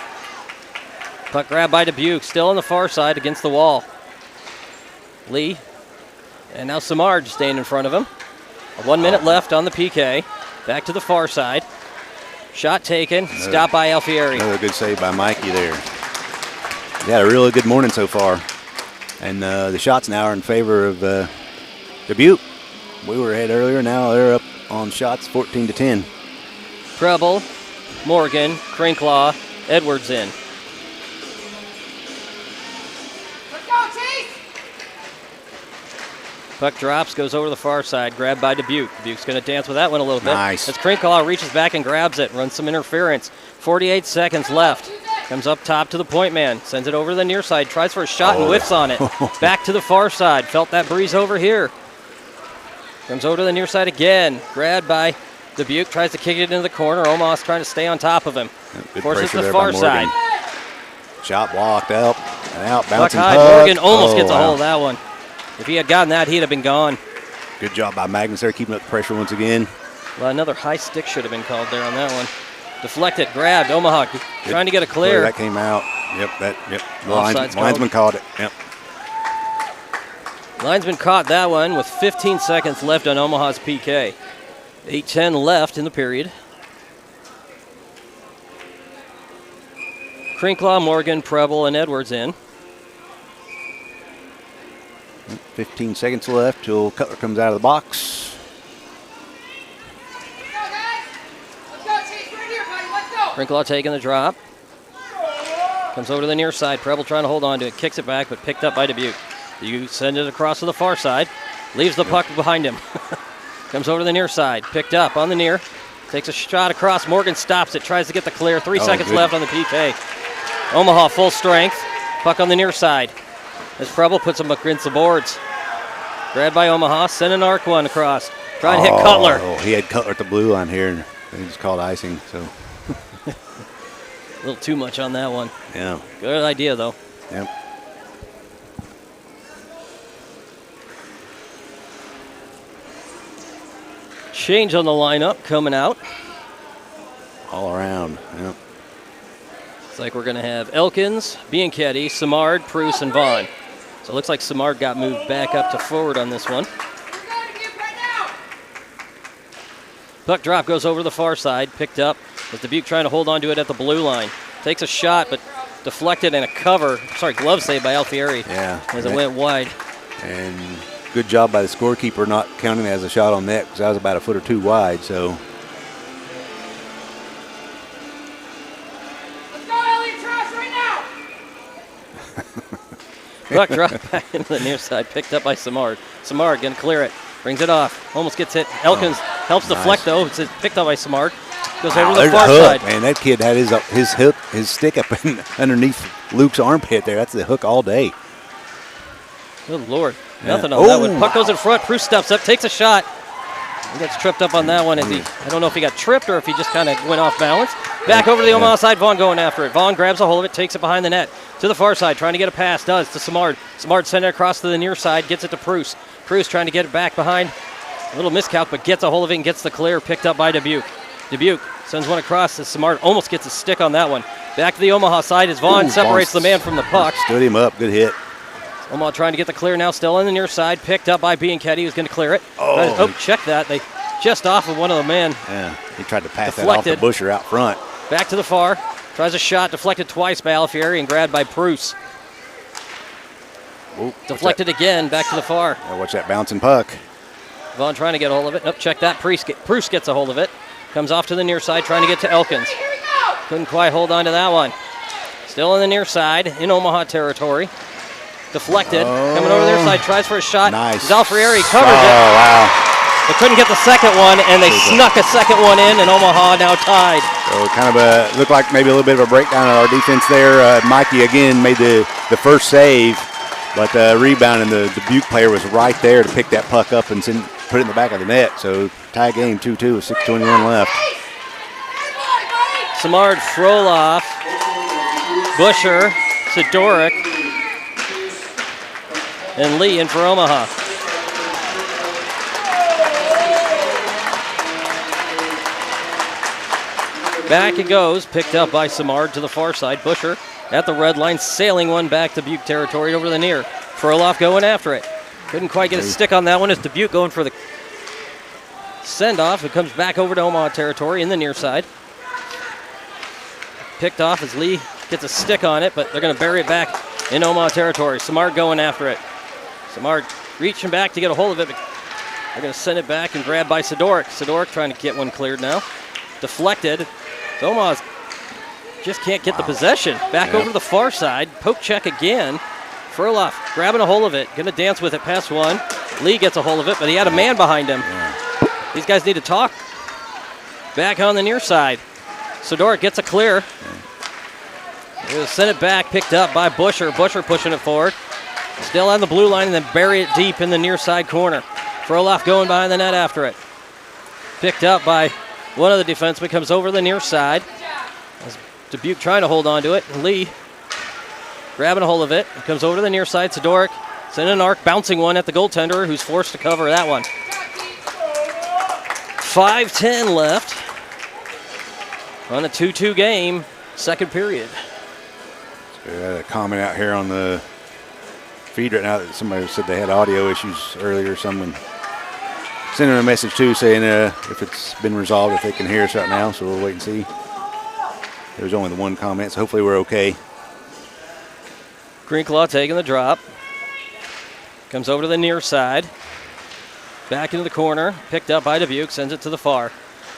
Puck grab by Dubuque. Still on the far side against the wall. Lee. And now Samard staying in front of him. 1 minute left on the PK. Back to the far side. Shot taken. Stopped by Alfieri. Another good save by Mikey there. He had a really good morning so far. And the shots now are in favor of Dubuque. We were ahead earlier. Now they're up on shots 14-10. Preble, Morgan, Crinklaw, Edwards in. Let's go, Chase! Puck drops, goes over the far side, grabbed by Dubuque. Dubuque's going to dance with that one a little bit. Nice. As Crinklaw reaches back and grabs it, runs some interference. 48 seconds left. Comes up top to the point man, sends it over to the near side, tries for a shot and whiffs on it. Back to the far side, felt that breeze over here. Comes over to the near side again, grabbed by Dubuque, tries to kick it into the corner. Omaha's trying to stay on top of him. Forces the far side. Shot blocked up and out, bouncing puck. Morgan almost gets a hold of that one. If he had gotten that, he'd have been gone. Good job by Magnus there, keeping up the pressure once again. Well, another high stick should have been called there on that one. Deflected, grabbed, Omaha trying to get a clear. That came out. Yep. The linesman caught it. Yep. Linesman caught that one with 15 seconds left on Omaha's PK. 8:10 left in the period. Crinklaw, Morgan, Preble, and Edwards in. 15 seconds left till Cutler comes out of the box. Crinklaw taking the drop. Comes over to the near side. Preble trying to hold on to it. Kicks it back, but picked up by Dubuque. You send it across to the far side. Leaves the puck behind him. Comes over to the near side. Picked up on the near. Takes a shot across. Morgan stops it. Tries to get the clear. 3 seconds left on the PK. Omaha full strength. Puck on the near side. As Preble puts him against the boards. Grabbed by Omaha. Send an arc one across. Trying to hit Cutler. Oh, he had Cutler at the blue line here. And he just called icing. So. A little too much on that one. Yeah. Good idea, though. Yep. Change on the lineup coming out. All around. Yep. It's like we're going to have Elkins, Bianchetti, Samard, Pruce, and Vaughn. So it looks like Samard got moved back up to forward on this one. Puck drop goes over the far side, picked up. As Dubuque trying to hold on to it at the blue line. Takes a shot, but deflected and a cover. Glove save by Alfieri. Yeah. As it went wide. And good job by the scorekeeper not counting it as a shot on net because that was about a foot or two wide. So. Let's go, Elliot Trash, right now! Puck drop back into the near side, picked up by Samard. Samard going to clear it. Brings it off. Almost gets hit. Elkins helps deflect, though. It's picked up by Samard. Goes over to the far side. Man, that kid had his stick up underneath Luke's armpit there. That's the hook all day. Good Lord. Nothing on that one. Puck goes in front. Pruce steps up, takes a shot. He gets tripped up on that one. I don't know if he got tripped or if he just kind of went off balance. Back over to the Omaha side. Vaughn going after it. Vaughn grabs a hold of it, takes it behind the net. To the far side, trying to get a pass. Does to Samard. Samard sends it across to the near side. Gets it to Pruce. Pruce trying to get it back behind. A little miscalc, but gets a hold of it and gets the clear. Picked up by Dubuque. Dubuque sends one across as Samard almost gets a stick on that one. Back to the Omaha side as Vaughn separates the man from the puck. Stood him up. Good hit. Omaha trying to get the clear now, still on the near side. Picked up by Bianchetti, who's going to clear it. Check that. They just off of one of the men. Yeah, he tried to pass that off the busher out front. Back to the far. Tries a shot, deflected twice by Alfieri and grabbed by Pruce. Deflected again, back to the far. Watch that bouncing puck. Vaughn trying to get a hold of it. Nope, check that. Pruce gets a hold of it. Comes off to the near side, trying to get to Elkins. Here we go. Couldn't quite hold on to that one. Still in the near side, in Omaha territory. Deflected, coming over their side, tries for a shot. Nice. Zalfrieri covers it, wow. but couldn't get the second one, and they snuck a second one in, and Omaha now tied. So kind of looked like maybe a little bit of a breakdown in our defense there. Mikey again made the first save, but rebound, and the Dubuque player was right there to pick that puck up and put it in the back of the net. So tie game 2-2 with 6:21 left. Samard, Froloff, Busher, Sidorik, and Lee in for Omaha. Back it goes, picked up by Samard to the far side. Busher at the red line, sailing one back to Dubuque territory over the near. Froloff going after it. Couldn't quite get a stick on that one as Dubuque going for the send-off. It comes back over to Omaha territory in the near side. Picked off as Lee gets a stick on it, but they're going to bury it back in Omaha territory. Samard going after it. Samard reaching back to get a hold of it, but they're going to send it back and grab by Sidorik. Sidorik trying to get one cleared now. Deflected. So Omaha just can't get the possession. Back over to the far side. Poke check again. Froloff grabbing a hold of it. Going to dance with it past one. Lee gets a hold of it, but he had a man behind him. These guys need to talk. Back on the near side. Sidorik gets a clear. They'll send it back, picked up by Busher. Busher pushing it forward. Still on the blue line and then bury it deep in the near side corner. Froloff going behind the net after it. Picked up by one of the defensemen, comes over the near side. As Dubuque trying to hold on to it. Lee grabbing a hold of it. Comes over to the near side. Sidorik sending an arc, bouncing one at the goaltender who's forced to cover that one. 5:10 left on a 2-2 game, second period. So, a comment out here on the feed right now that somebody said they had audio issues earlier. Someone sending a message too saying if it's been resolved, if they can hear us right now. So we'll wait and see. There's only the one comment, so hopefully we're okay. Greenclaw taking the drop. Comes over to the near side. Back into the corner. Picked up by Dubuque. Sends it to the far.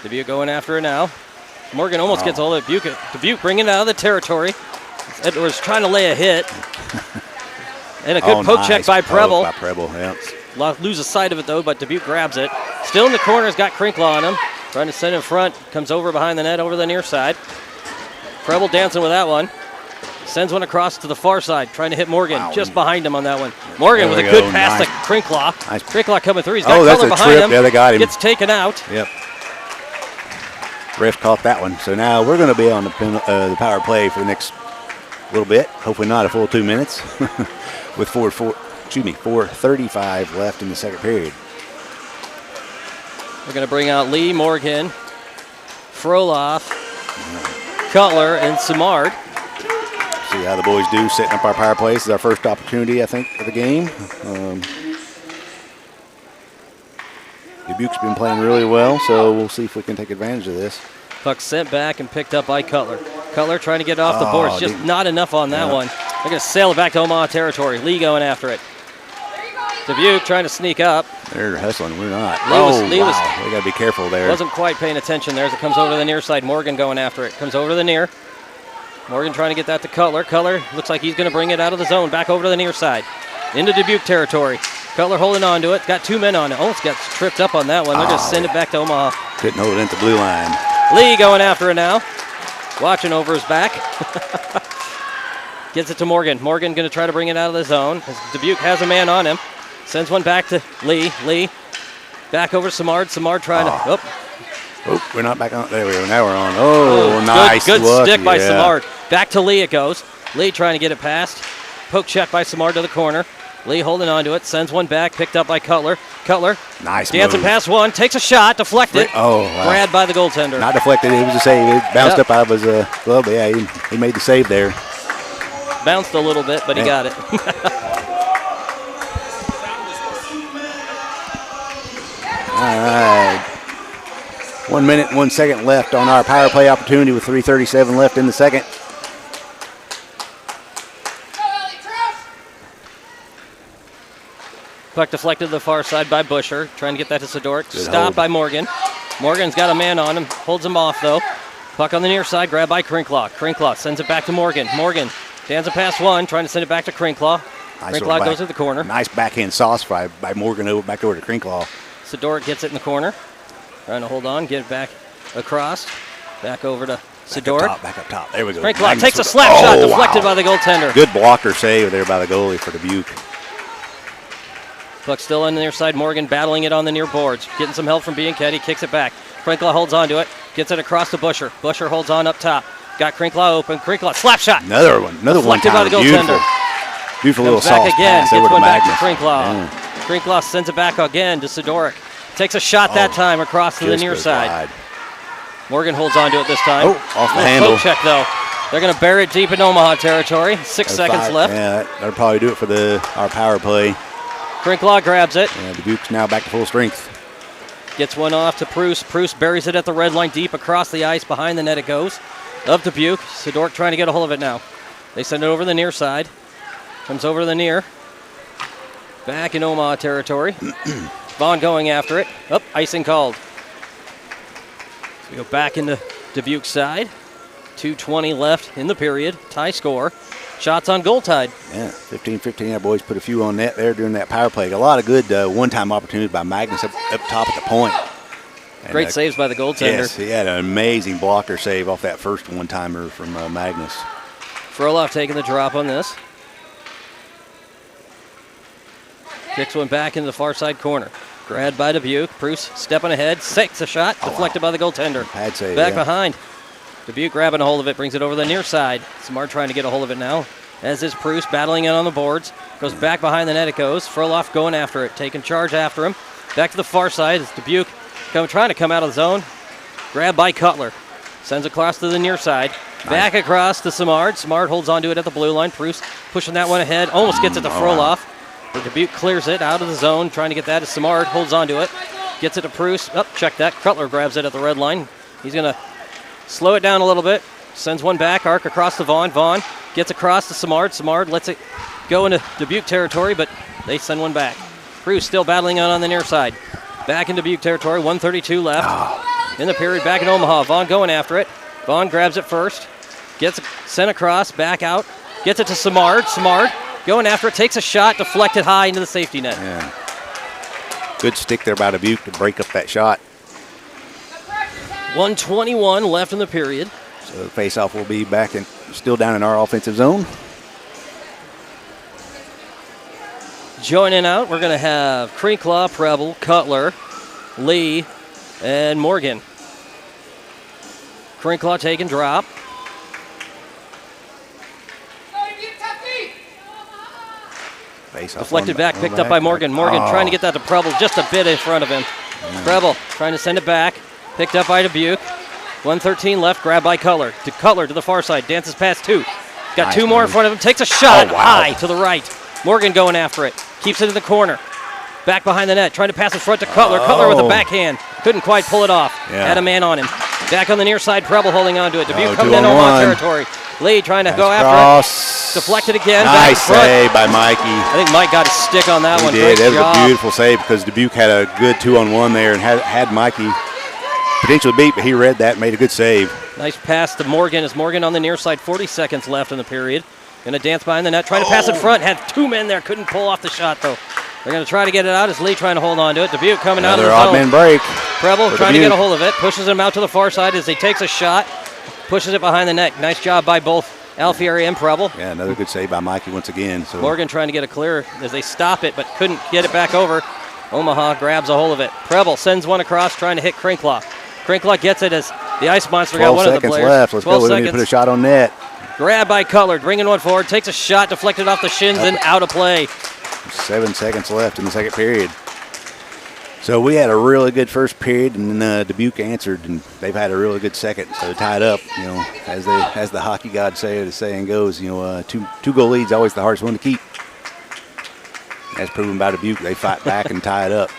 Dubuque going after it now. Morgan almost gets a hold of Dubuque. Dubuque bringing it out of the territory. Edwards trying to lay a hit. And a good poke check by Preble. By Preble, yeah. Loses sight of it though, but Dubuque grabs it. Still in the corner, has got Crinklaw on him. Trying to send in front. Comes over behind the net over the near side. Preble dancing with that one. Sends one across to the far side, trying to hit Morgan. Just behind him on that one. Morgan with a good pass to Crinklaw. Nice. Crinklaw coming through. He's got that's Cutler a behind trip. him. Yeah, they got him. Gets taken out. Yep. Ref caught that one. So now we're going to be on the power play for the next little bit. Hopefully not a full 2 minutes. With 4:35 left in the second period. We're going to bring out Lee, Morgan, Froloff, Cutler, and Samard. See how the boys do setting up our power plays. This is our first opportunity, I think, of the game. Dubuque's been playing really well, so we'll see if we can take advantage of this. Puck sent back and picked up by Cutler. Cutler trying to get off the boards. Just not enough on that one. They're going to sail it back to Omaha territory. Lee going after it. Dubuque trying to sneak up. They're hustling. We're not. Lee was we got to be careful there. Wasn't quite paying attention there as it comes over to the near side. Morgan going after it. Comes over to the near. Morgan trying to get that to Cutler. Cutler looks like he's going to bring it out of the zone. Back over to the near side. Into Dubuque territory. Cutler holding on to it. Got two men on it. Almost got tripped up on that one. They're just send it back to Omaha. Couldn't hold it into blue line. Lee going after it now. Watching over his back. Gets it to Morgan. Morgan going to try to bring it out of the zone. As Dubuque has a man on him. Sends one back to Lee. Lee back over to Samard. Samard trying to... Oh, we're not back on. There we go. Now we're on. Oh, nice. Good stick by Samard. Back to Lee it goes. Lee trying to get it past. Poke check by Samard to the corner. Lee holding on to it. Sends one back. Picked up by Cutler. Cutler. Nice dancing move. past one. Takes a shot. Deflected. Oh, wow. Grabbed by the goaltender. Not deflected. It was a save. It bounced up out of his glove. But yeah, he made the save there. Bounced a little bit, but he got it. All right. 1 minute and 1 second left on our power play opportunity with 3:37 left in the second. Puck deflected to the far side by Busher. Trying to get that to Sidorik. Stopped by Morgan. Morgan's got a man on him, holds him off though. Puck on the near side, grabbed by Crinklaw. Crinklaw sends it back to Morgan. Morgan stands a pass one, trying to send it back to Crinklaw. Nice Crinklaw goes to the corner. Nice backhand sauce fry by Morgan back over to Crinklaw. Sidoric gets it in the corner. Trying to hold on, get it back across. Back over to Sidoric. Back up top. There we go. Crinklaw takes a slap shot, deflected by the goaltender. Good blocker save there by the goalie for Dubuque. Puck still on the near side. Morgan battling it on the near boards. Getting some help from Bianchetti. Kicks it back. Crinklaw holds on to it. Gets it across to Busher. Busher holds on up top. Got Crinklaw open. Crinklaw slap shot. Another one. Another one. Deflected by the goaltender. Beautiful little Comes back sauce again. pass Gets over to one back Magnus. to Crinklaw. Yeah. Crinklaw sends it back again to Sidoric. Takes a shot that time across to the Just near goes side. wide. Morgan holds on to it this time. Oh, off the Little handle. poke check though. They're going to bury it deep in Omaha territory. 6 seconds left. Yeah, that'll probably do it for our power play. Crinklaw grabs it. Yeah, Dubuque's now back to full strength. Gets one off to Pruce. Pruce buries it at the red line deep across the ice. Behind the net it goes. Of Dubuque. Sidoric trying to get a hold of it now. They send it over the near side. Comes over to the near. Back in Omaha territory. Vaughn going after it. Icing called. So we go back into Dubuque's side. 2:20 left in the period. Tie score. Shots on goal tied. Yeah, 15-15. Our boys put a few on net there during that power play. A lot of good one-time opportunities by Magnus up top at the point. And, Great saves by the goaltender. Yes, he had an amazing blocker save off that first one-timer from Magnus. Frolov taking the drop on this. Kicks one back into the far side corner. Grabbed by Dubuque. Bruce stepping ahead. Takes a shot. Deflected by the goaltender. Pad save, Back yeah. behind. Dubuque grabbing a hold of it. Brings it over the near side. Smart trying to get a hold of it now. As is Bruce battling it on the boards. Goes back behind the net it goes. Frolov going after it. Taking charge after him. Back to the far side. It's Dubuque trying to come out of the zone. Grabbed by Cutler. Sends across to the near side. Back across to Simard. Simard holds onto it at the blue line. Bruce pushing that one ahead. Almost gets it to Frolov. But Dubuque clears it out of the zone. Trying to get that as Simard holds onto it. Gets it to Bruce. Check that. Cutler grabs it at the red line. He's going to slow it down a little bit. Sends one back. Arc across to Vaughn. Vaughn gets across to Simard. Simard lets it go into Dubuque territory, but they send one back. Bruce still battling on the near side. Back in Dubuque territory. 1:32 left in the period. Back in Omaha. Vaughn going after it. Vaughn grabs it first. Gets it sent across. Back out. Gets it to Simard. Simard going after it. Takes a shot. Deflected high into the safety net. Yeah. Good stick there by Dubuque to break up that shot. 1:21 left in the period. So the faceoff will be back and still down in our offensive zone. Joining out, we're going to have Crinklaw, Preble, Cutler, Lee, and Morgan. Crinklaw taking drop. Face Deflected back, picked up by Morgan. Morgan trying to get that to Preble just a bit in front of him. Preble trying to send it back. Picked up by Dubuque. 1:13 left, grabbed by Cutler. To Cutler to the far side, dances past two. Got Nice two more in move. front of him, takes a shot Oh, wow. high to the right. Morgan going after it. Keeps it in the corner. Back behind the net, trying to pass in front to Cutler. Cutler with a backhand. Couldn't quite pull it off. Yeah. Had a man on him. Back on the near side, Preble holding on to it. Dubuque Oh, coming in 2-on-1. Omaha territory. Lee trying to go after Cross. it. Deflected again. Back in Nice front. save by Mikey. I think Mike got a stick on that He one. did. Great That was job. a beautiful save because Dubuque had a good 2-on-1 there and had Mikey potentially beat, but he read that and made a good save. Nice pass to Morgan. As Morgan on the near side, 40 seconds left in the period. Going to dance behind the net, trying to pass in front. Had two men there, couldn't pull off the shot though. They're going to try to get it out as Lee trying to hold on to it. Dubuque coming out of Another the odd zone. man break. Preble for trying to Dubuque. get a hold of it, pushes him out to the far side as he takes a shot, pushes it behind the net. Nice job by both Alfieri and Preble. Yeah, another good save by Mikey once again. So Morgan trying to get a clear as they stop it, but couldn't get it back over. Omaha grabs a hold of it. Preble sends one across, trying to hit Crinklaw. Crinklaw gets it as the Ice Monster got 12 one of the seconds players. left. Let's 12 go. We need to seconds. put a shot on net. Grabbed by Cutler, bringing one forward, takes a shot, deflected off the shins and out of play. 7 seconds left in the second period. So we had a really good first period, and then Dubuque answered, and they've had a really good second. So tied up, you know, as the hockey gods say, the saying goes, you know, two goal leads always the hardest one to keep. As proven by Dubuque, they fight back and tie it up.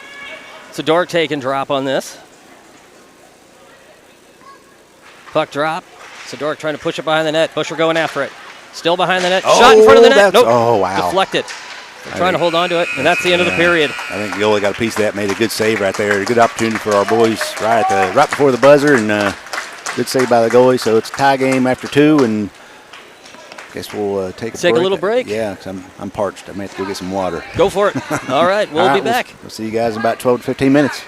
Sidoric taking drop on this. Puck drop. Sidoric trying to push it behind the net. Busher going after it. Still behind the net. Shot in front of the net. That's- Nope. Oh, wow. Deflected. trying to hold on to it, and that's the end of the period. I think Yola got a piece of that, made a good save right there. A good opportunity for our boys right before the buzzer, and good save by the goalie. So it's a tie game after 2, and I guess we'll take a little break. Yeah, because I'm parched. I may have to go get some water. Go for it. All right, we'll be back. We'll see you guys in about 12 to 15 minutes.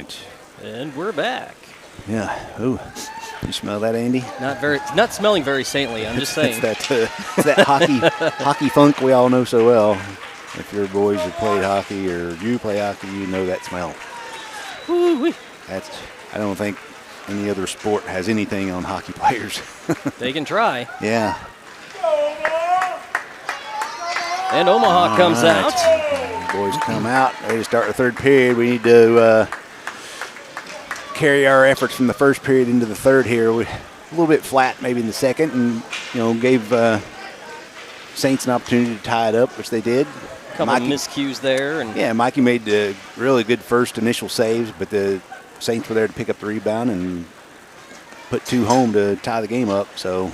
right. And we're back. Yeah. Ooh. You smell that, Andy? Not smelling very saintly. I'm just saying. It's that hockey funk we all know so well. If your boys have played hockey or you play hockey, you know that smell. Woo-wee. I don't think any other sport has anything on hockey players. They can try. Yeah. And Omaha comes out. Boys come out. Ready to start the third period. We need to carry our efforts from the first period into the third here. We're a little bit flat maybe in the second, and gave Saints an opportunity to tie it up, which they did. A couple of miscues there. Yeah, Mikey made really good first initial saves, but the Saints were there to pick up the rebound and put 2 home to tie the game up. So,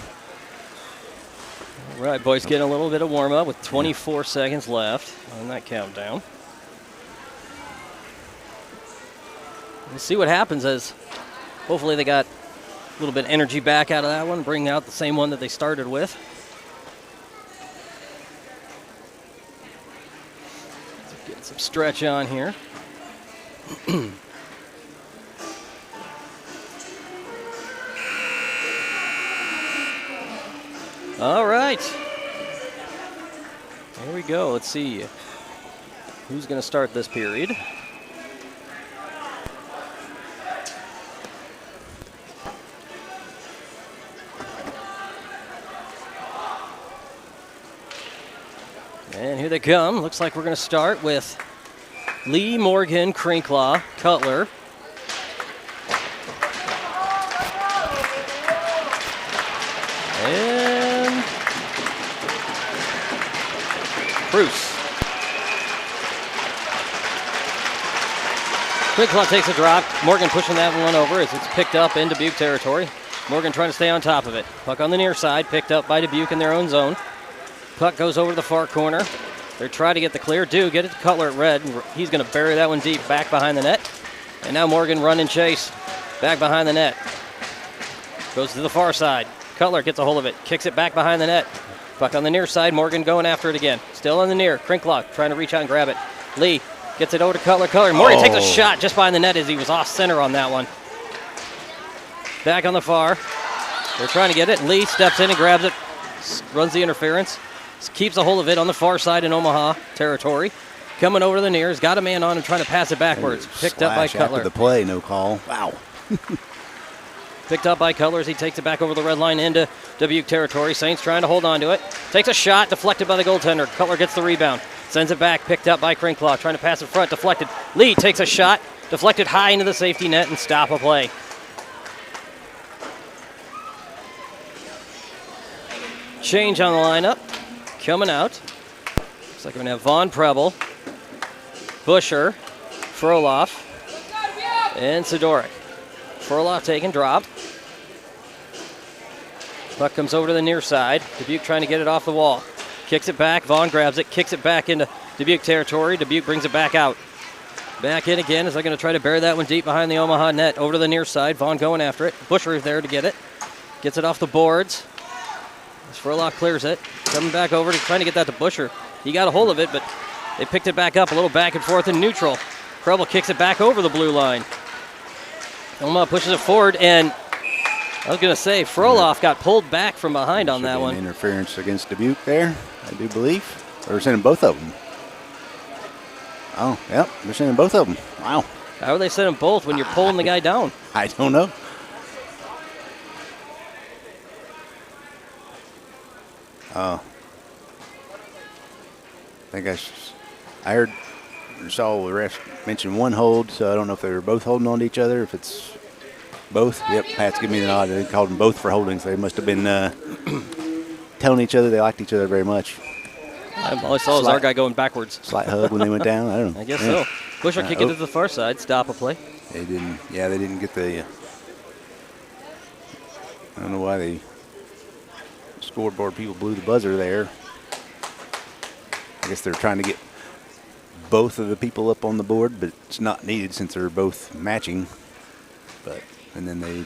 all right, boys, getting a little bit of warm up with 24 seconds left on that countdown. We'll see what happens as hopefully they got a little bit of energy back out of that one, bring out the same one that they started with. Let's get some stretch on here. All right. Here we go. Let's see who's going to start this period. And here they come. Looks like we're going to start with Lee, Morgan, Crinklaw, Cutler. And Bruce. Crinklaw takes a drop. Morgan pushing that one over as it's picked up in Dubuque territory. Morgan trying to stay on top of it. Puck on the near side, picked up by Dubuque in their own zone. Puck goes over to the far corner. They're trying to get the clear. Get it to Cutler at red. He's going to bury that one deep back behind the net. And now Morgan run and chase back behind the net. Goes to the far side. Cutler gets a hold of it. Kicks it back behind the net. Puck on the near side. Morgan going after it again. Still on the near. Crinklaw trying to reach out and grab it. Lee gets it over to Cutler. Morgan takes a shot just behind the net as he was off center on that one. Back on the far. They're trying to get it. Lee steps in and grabs it. Runs the interference. Keeps a hold of it on the far side in Omaha territory. Coming over to the near. He's got a man on him trying to pass it backwards. Picked up by Cutler. After the play, no call. Wow. Picked up by Cutler as he takes it back over the red line into Dubuque territory. Saints trying to hold on to it. Takes a shot, deflected by the goaltender. Cutler gets the rebound. Sends it back, picked up by Crinklaw. Trying to pass in front, deflected. Lee takes a shot, deflected high into the safety net and stop a play. Change on the lineup. Coming out. Looks like we're going to have Von Preble, Busher, Froloff, and Sidoric. Froloff taking drop. Puck comes over to the near side. Dubuque trying to get it off the wall. Kicks it back. Vaughn grabs it. Kicks it back into Dubuque territory. Dubuque brings it back out. Back in again as they're going to try to bury that one deep behind the Omaha net. Over to the near side. Vaughn going after it. Busher is there to get it. Gets it off the boards. Froloff clears it. Coming back over to trying to get that to Busher. He got a hold of it, but they picked it back up a little back and forth in neutral. Preble kicks it back over the blue line. Omaha pushes it forward, and I was going to say, Froloff got pulled back from behind on that one. Interference against Dubuque there, I do believe. They're sending both of them. Oh, yep, they're sending both of them. Wow. How are they sending both when you're pulling the guy down? I don't know. I think I heard or saw the ref mention one hold, so I don't know if they were both holding on to each other. If it's both, yep, Pat's giving me the nod. They called them both for holding, so they must have been telling each other they liked each other very much. All I saw was our guy going backwards. Slight hug when they went down. I don't know. I guess so. Busher kick it to the far side, stop a play. They didn't. Yeah, they didn't get the. I don't know why the scoreboard people blew the buzzer there. I guess they're trying to get both of the people up on the board, but it's not needed since they're both matching. And then they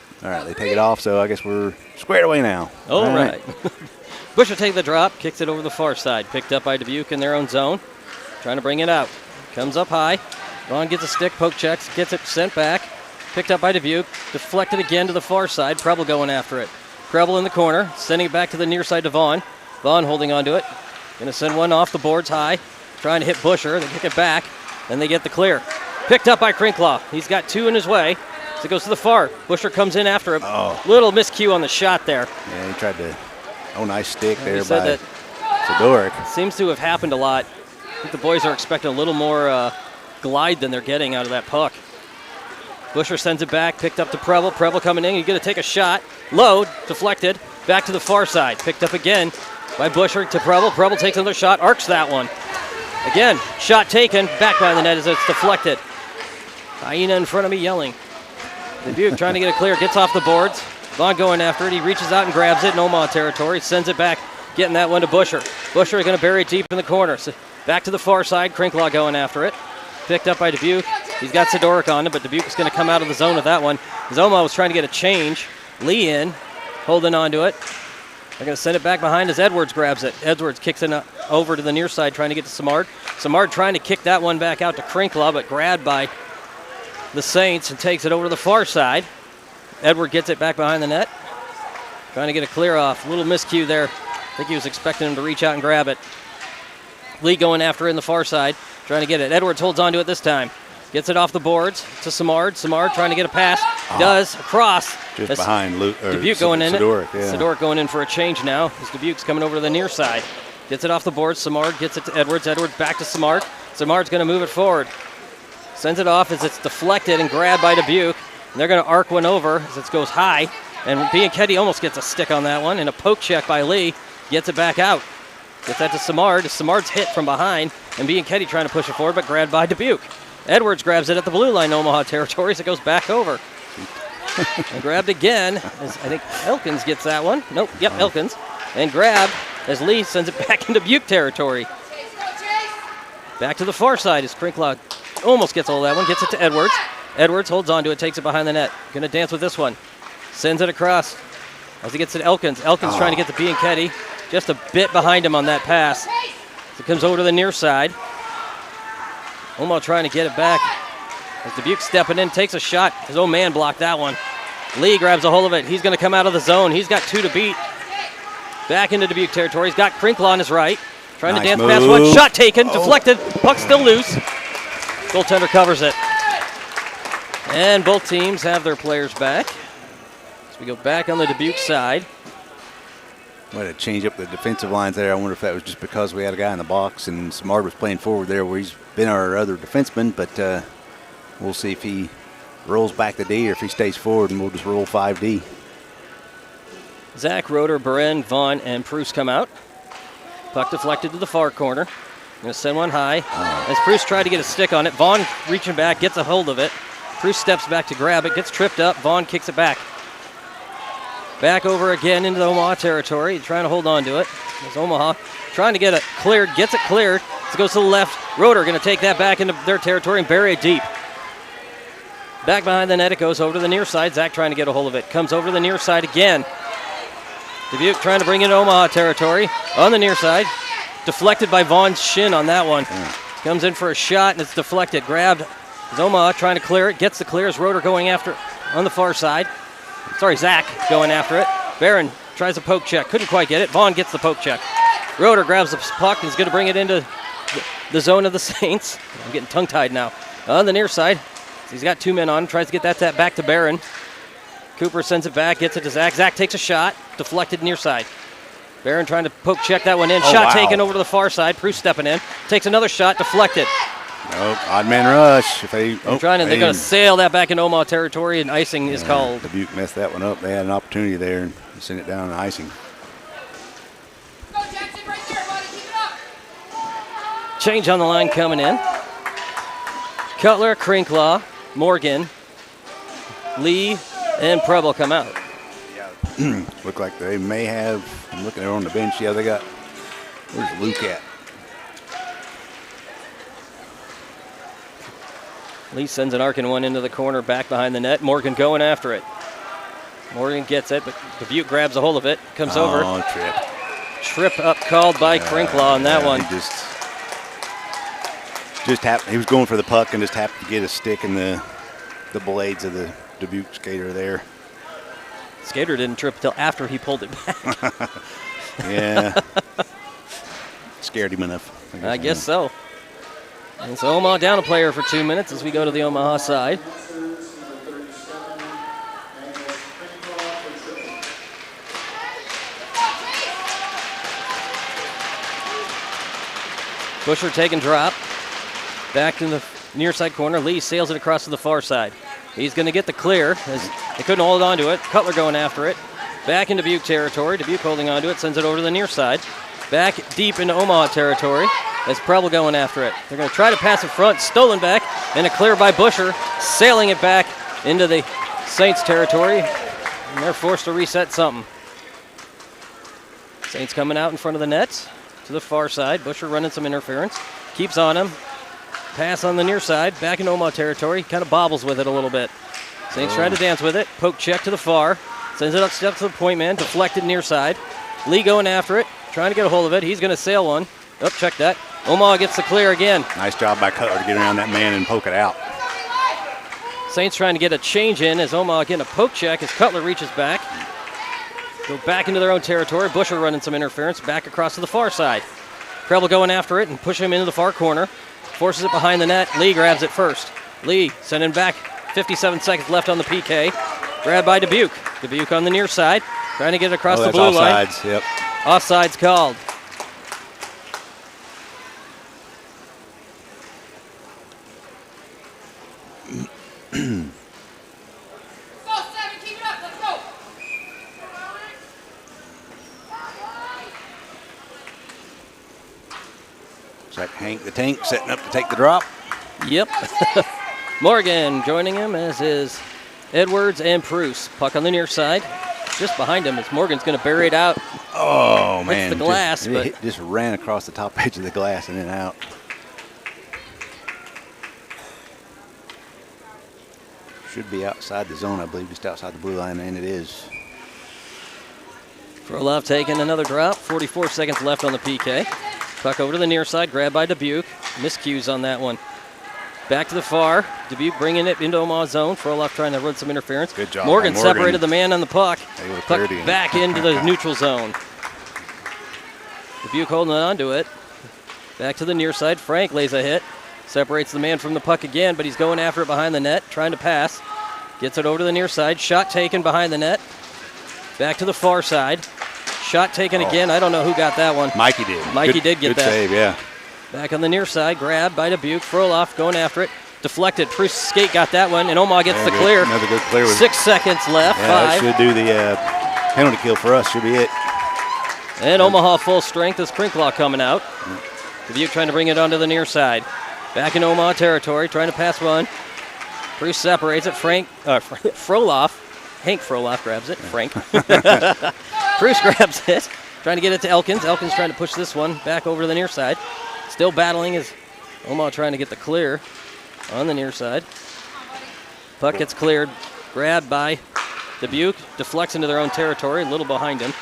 take it off, so I guess we're squared away now. All right. Busher takes the drop, kicks it over the far side. Picked up by Dubuque in their own zone. Trying to bring it out. Comes up high. Vaughn gets a stick, poke checks, gets it sent back. Picked up by Dubuque. Deflected again to the far side. Preble going after it. Preble in the corner, sending it back to the near side to Vaughn. Vaughn holding onto it. Going to send one off the boards high. Trying to hit Busher. They kick it back. Then they get the clear. Picked up by Crinklaw. He's got two in his way. So it goes to the far. Busher comes in after him. Oh. Little miscue on the shot there. Yeah, he tried to. Oh, nice stick there by Sidoric. Seems to have happened a lot. I think the boys are expecting a little more glide than they're getting out of that puck. Busher sends it back, picked up to Preble. Preble coming in, he's going to take a shot. Low, deflected, back to the far side. Picked up again by Busher to Preble. Preble takes another shot, arcs that one. Again, shot taken, back by the net as it's deflected. Hyena in front of me yelling. Dubuque trying to get it clear, gets off the boards. Vaughn going after it, he reaches out and grabs it in Omaha territory, sends it back, getting that one to Busher. Busher going to bury it deep in the corner. So back to the far side, Crinklaw going after it. Picked up by Dubuque. He's got Sidoric on him, but Dubuque is going to come out of the zone with that one. Zoma was trying to get a change. Lee in, holding on to it. They're going to send it back behind as Edwards grabs it. Edwards kicks it over to the near side, trying to get to Samard. Samard trying to kick that one back out to Crinklaw, but grabbed by the Saints and takes it over to the far side. Edward gets it back behind the net. Trying to get a clear off. A little miscue there. I think he was expecting him to reach out and grab it. Lee going after it in the far side, trying to get it. Edwards holds on to it this time. Gets it off the boards to Samard. Samard trying to get a pass. Does across. Just behind Dubuque going in. Sidoric, yeah. Sidoric going in for a change now. As Dubuque's coming over to the near side. Gets it off the boards. Samard gets it to Edwards. Edwards back to Samard. Samard's going to move it forward. Sends it off as it's deflected and grabbed by Dubuque. And they're going to arc one over as it goes high. And Bianchetti almost gets a stick on that one. And a poke check by Lee. Gets it back out. Gets that to Samard. Samard's hit from behind. And Bianchetti trying to push it forward, but grabbed by Dubuque. Edwards grabs it at the blue line, Omaha territory, so it goes back over. And grabbed again, as I think Elkins gets that one. Nope, yep, Elkins. And grabbed as Lee sends it back into Dubuque territory. Back to the far side as Crinklaw almost gets all that one, gets it to Edwards. Edwards holds on to it, takes it behind the net. Gonna dance with this one. Sends it across as he gets it to Elkins. Elkins trying to get to Bianchetti, just a bit behind him on that pass. So it comes over to the near side. Omaha trying to get it back. As Dubuque stepping in, takes a shot. His own man blocked that one. Lee grabs a hold of it. He's going to come out of the zone. He's got two to beat. Back into Dubuque territory. He's got Crinklaw on his right. Trying to dance past one. Shot taken. Deflected. Puck still loose. Goaltender covers it. And both teams have their players back. So we go back on the Dubuque side. Way to change up the defensive lines there. I wonder if that was just because we had a guy in the box and Samard was playing forward there where he's been our other defenseman, but we'll see if he rolls back the D or if he stays forward, and we'll just roll 5D. Zach, Roeder, Beren, Vaughn, and Pruce come out. Puck deflected to the far corner. Going to send one high. As Pruce tried to get a stick on it, Vaughn reaching back, gets a hold of it. Pruce steps back to grab it, gets tripped up. Vaughn kicks it back. Back over again into the Omaha territory, trying to hold on to it. There's Omaha trying to get it cleared, gets it cleared. It goes to the left. Roeder going to take that back into their territory and bury it deep. Back behind the net, it goes over to the near side. Zach trying to get a hold of it. Comes over to the near side again. Dubuque trying to bring it into Omaha territory on the near side. Deflected by Vaughn's shin on that one. Comes in for a shot and it's deflected. Grabbed. Omaha trying to clear it. Gets the clear as Roeder going after it on the far side. Sorry, Zach going after it. Barron tries a poke check. Couldn't quite get it. Vaughn gets the poke check. Roeder grabs the puck and is going to bring it into the zone of the Saints. I'm getting tongue-tied now. On the near side. He's got two men on him. Tries to get that back to Barron. Cooper sends it back. Gets it to Zach. Zach takes a shot. Deflected near side. Barron trying to poke check that one in. Shot taken over to the far side. Pruce stepping in. Takes another shot. Deflected. Nope, odd man rush. If they, they're going to sail that back in Omaha territory, and icing is called. Dubuque messed that one up. They had an opportunity there and sent it down in icing. Go, Jackson, right there, buddy. Keep it up. Change on the line coming in. Cutler, Crinklaw, Morgan, Lee, and Preble come out. Yeah. Look like they may have. I'm looking there on the bench. Yeah, they got. Where's Luke at? Lee sends an arcing one into the corner, back behind the net. Morgan going after it. Morgan gets it, but Dubuque grabs a hold of it. Comes over. Trip. Trip up called by Crinklaw on that one. He was going for the puck and just happened to get a stick in the blades of the Dubuque skater there. Skater didn't trip until after he pulled it back. Yeah. Scared him enough. I guess so. And so Omaha down a player for 2 minutes as we go to the Omaha side. Busher taking drop. Back in the near side corner. Lee sails it across to the far side. He's going to get the clear as they couldn't hold on to it. Cutler going after it. Back in Dubuque territory. Dubuque holding on to it. Sends it over to the near side. Back deep into Omaha territory as Preble going after it. They're going to try to pass it front. Stolen back. And a clear by Busher. Sailing it back into the Saints territory. And they're forced to reset something. Saints coming out in front of the net to the far side. Busher running some interference. Keeps on him. Pass on the near side. Back in Omaha territory. Kind of bobbles with it a little bit. Saints trying to dance with it. Poke check to the far. Sends it up step to the point man. Deflected near side. Lee going after it. Trying to get a hold of it. He's going to sail one. Oh, check that. Omaha gets the clear again. Nice job by Cutler to get around that man and poke it out. Saints trying to get a change in as Omaha getting a poke check as Cutler reaches back. Go back into their own territory. Busher running some interference. Back across to the far side. Preble going after it and pushing him into the far corner. Forces it behind the net. Lee grabs it first. Lee sending back. 57 seconds left on the PK. Grabbed by Dubuque. Dubuque on the near side. Trying to get it across the blue line. Offsides, yep. Offside's called. Go, 7, keep it up, let's go. It's like Hank the Tank setting up to take the drop. Yep. Morgan joining him, as is Edwards and Pruce. Puck on the near side. Just behind him as Morgan's going to bury it out. Oh, man. It's the glass, but just ran across the top edge of the glass and then out. Should be outside the zone, I believe, just outside the blue line, and it is. Frolov taking another drop. 44 seconds left on the PK. Puck over to the near side, grabbed by Dubuque. Miscues on that one. Back to the far. Dubuque bringing it into Omaha zone. Frolov trying to run some interference. Good job. Morgan separated the man on the puck. Puck dirty. back into the neutral zone. Dubuque holding on to it. Back to the near side. Frank lays a hit. Separates the man from the puck again, but he's going after it behind the net. Trying to pass. Gets it over to the near side. Shot taken behind the net. Back to the far side. Shot taken again. I don't know who got that one. Mikey did. Mikey did get good that. Good save, yeah. Back on the near side, grabbed by Dubuque. Frolov going after it. Deflected. Pruce skate got that one, and Omaha gets the clear. Another good clear. 6 seconds left. Yeah, 5. that should do the penalty kill for us. Should be it. And Omaha full strength as Crinklaw coming out. Dubuque trying to bring it onto the near side. Back in Omaha territory, trying to pass one. Pruce separates it. Frolov. Hank Frolov grabs it. Frank. Pruce grabs it. Trying to get it to Elkins. Elkins trying to push this one back over to the near side. Still battling as Omaha trying to get the clear on the near side. Puck gets cleared. Grabbed by Dubuque. Deflects into their own territory, a little behind him.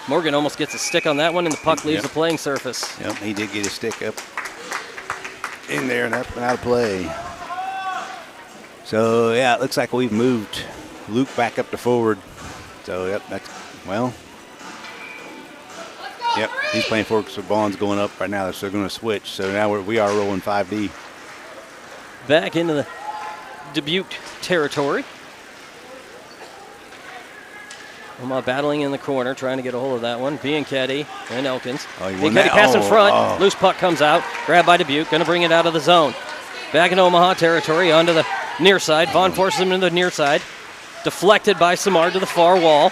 Morgan almost gets a stick on that one, and the puck leaves the playing surface. Yep, he did get his stick up in there and up and out of play. So, yeah, it looks like we've moved Luke back up to forward. So, yep, that's, well, yep, he's playing forward, so Vaughn's going up right now, so they're going to switch. So now we are rolling 5D. Back into the Dubuque territory. Omaha battling in the corner, trying to get a hold of that one. Bianchetti and Elkins. Bianchetti pass in front. Loose puck comes out. Grabbed by Dubuque. Going to bring it out of the zone. Back in Omaha territory onto the near side. Vaughn forces him into the near side. Deflected by Samard to the far wall.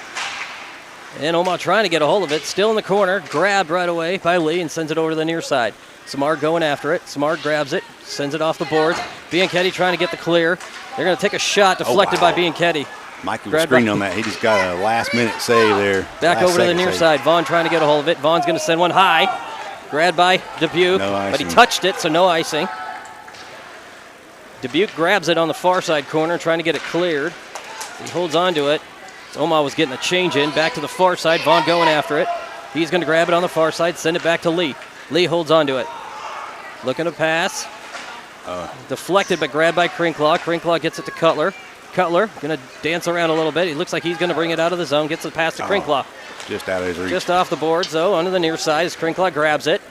And Omaha trying to get a hold of it. Still in the corner. Grabbed right away by Lee and sends it over to the near side. Samard going after it. Samard grabs it. Sends it off the boards. Bianchetti trying to get the clear. They're going to take a shot. Deflected by Bianchetti. Mikey was screening on that. He just got a last-minute save there. Back over to the near side. Vaughn trying to get a hold of it. Vaughn's going to send one high. Grabbed by Dubuque, but he touched it, so no icing. Dubuque grabs it on the far side corner, trying to get it cleared. He holds on to it. So Omaha was getting a change in. Back to the far side. Vaughn going after it. He's going to grab it on the far side, send it back to Lee. Lee holds on to it. Looking to pass. Deflected but grabbed by Crinklaw. Crinklaw gets it to Cutler. Cutler going to dance around a little bit. He looks like he's going to bring it out of the zone. Gets the pass to Crinklaw. Just out of his reach. Just off the boards, though, onto the near side as Crinklaw grabs it.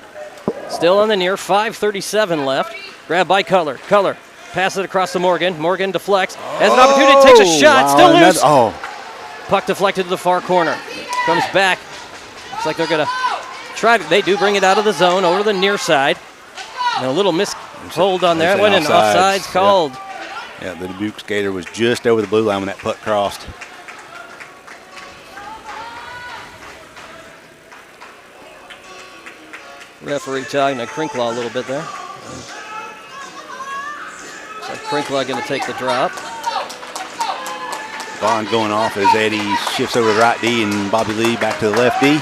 Still on the near, 5:37 left. Grabbed by Cutler. Cutler passes it across to Morgan. Morgan deflects. Has an opportunity, takes a shot. Still loose. Puck deflected to the far corner. Comes back. Looks like they're going to try. They do bring it out of the zone over to the near side. And a little mishold on there. It went in. Offsides called. Yeah, the Dubuque skater was just over the blue line when that puck crossed. Referee talking to Crinklaw a little bit there. So Crinklaw going to take the drop. Bond going off as Eddie shifts over to right D and Bobby Lee back to the left D.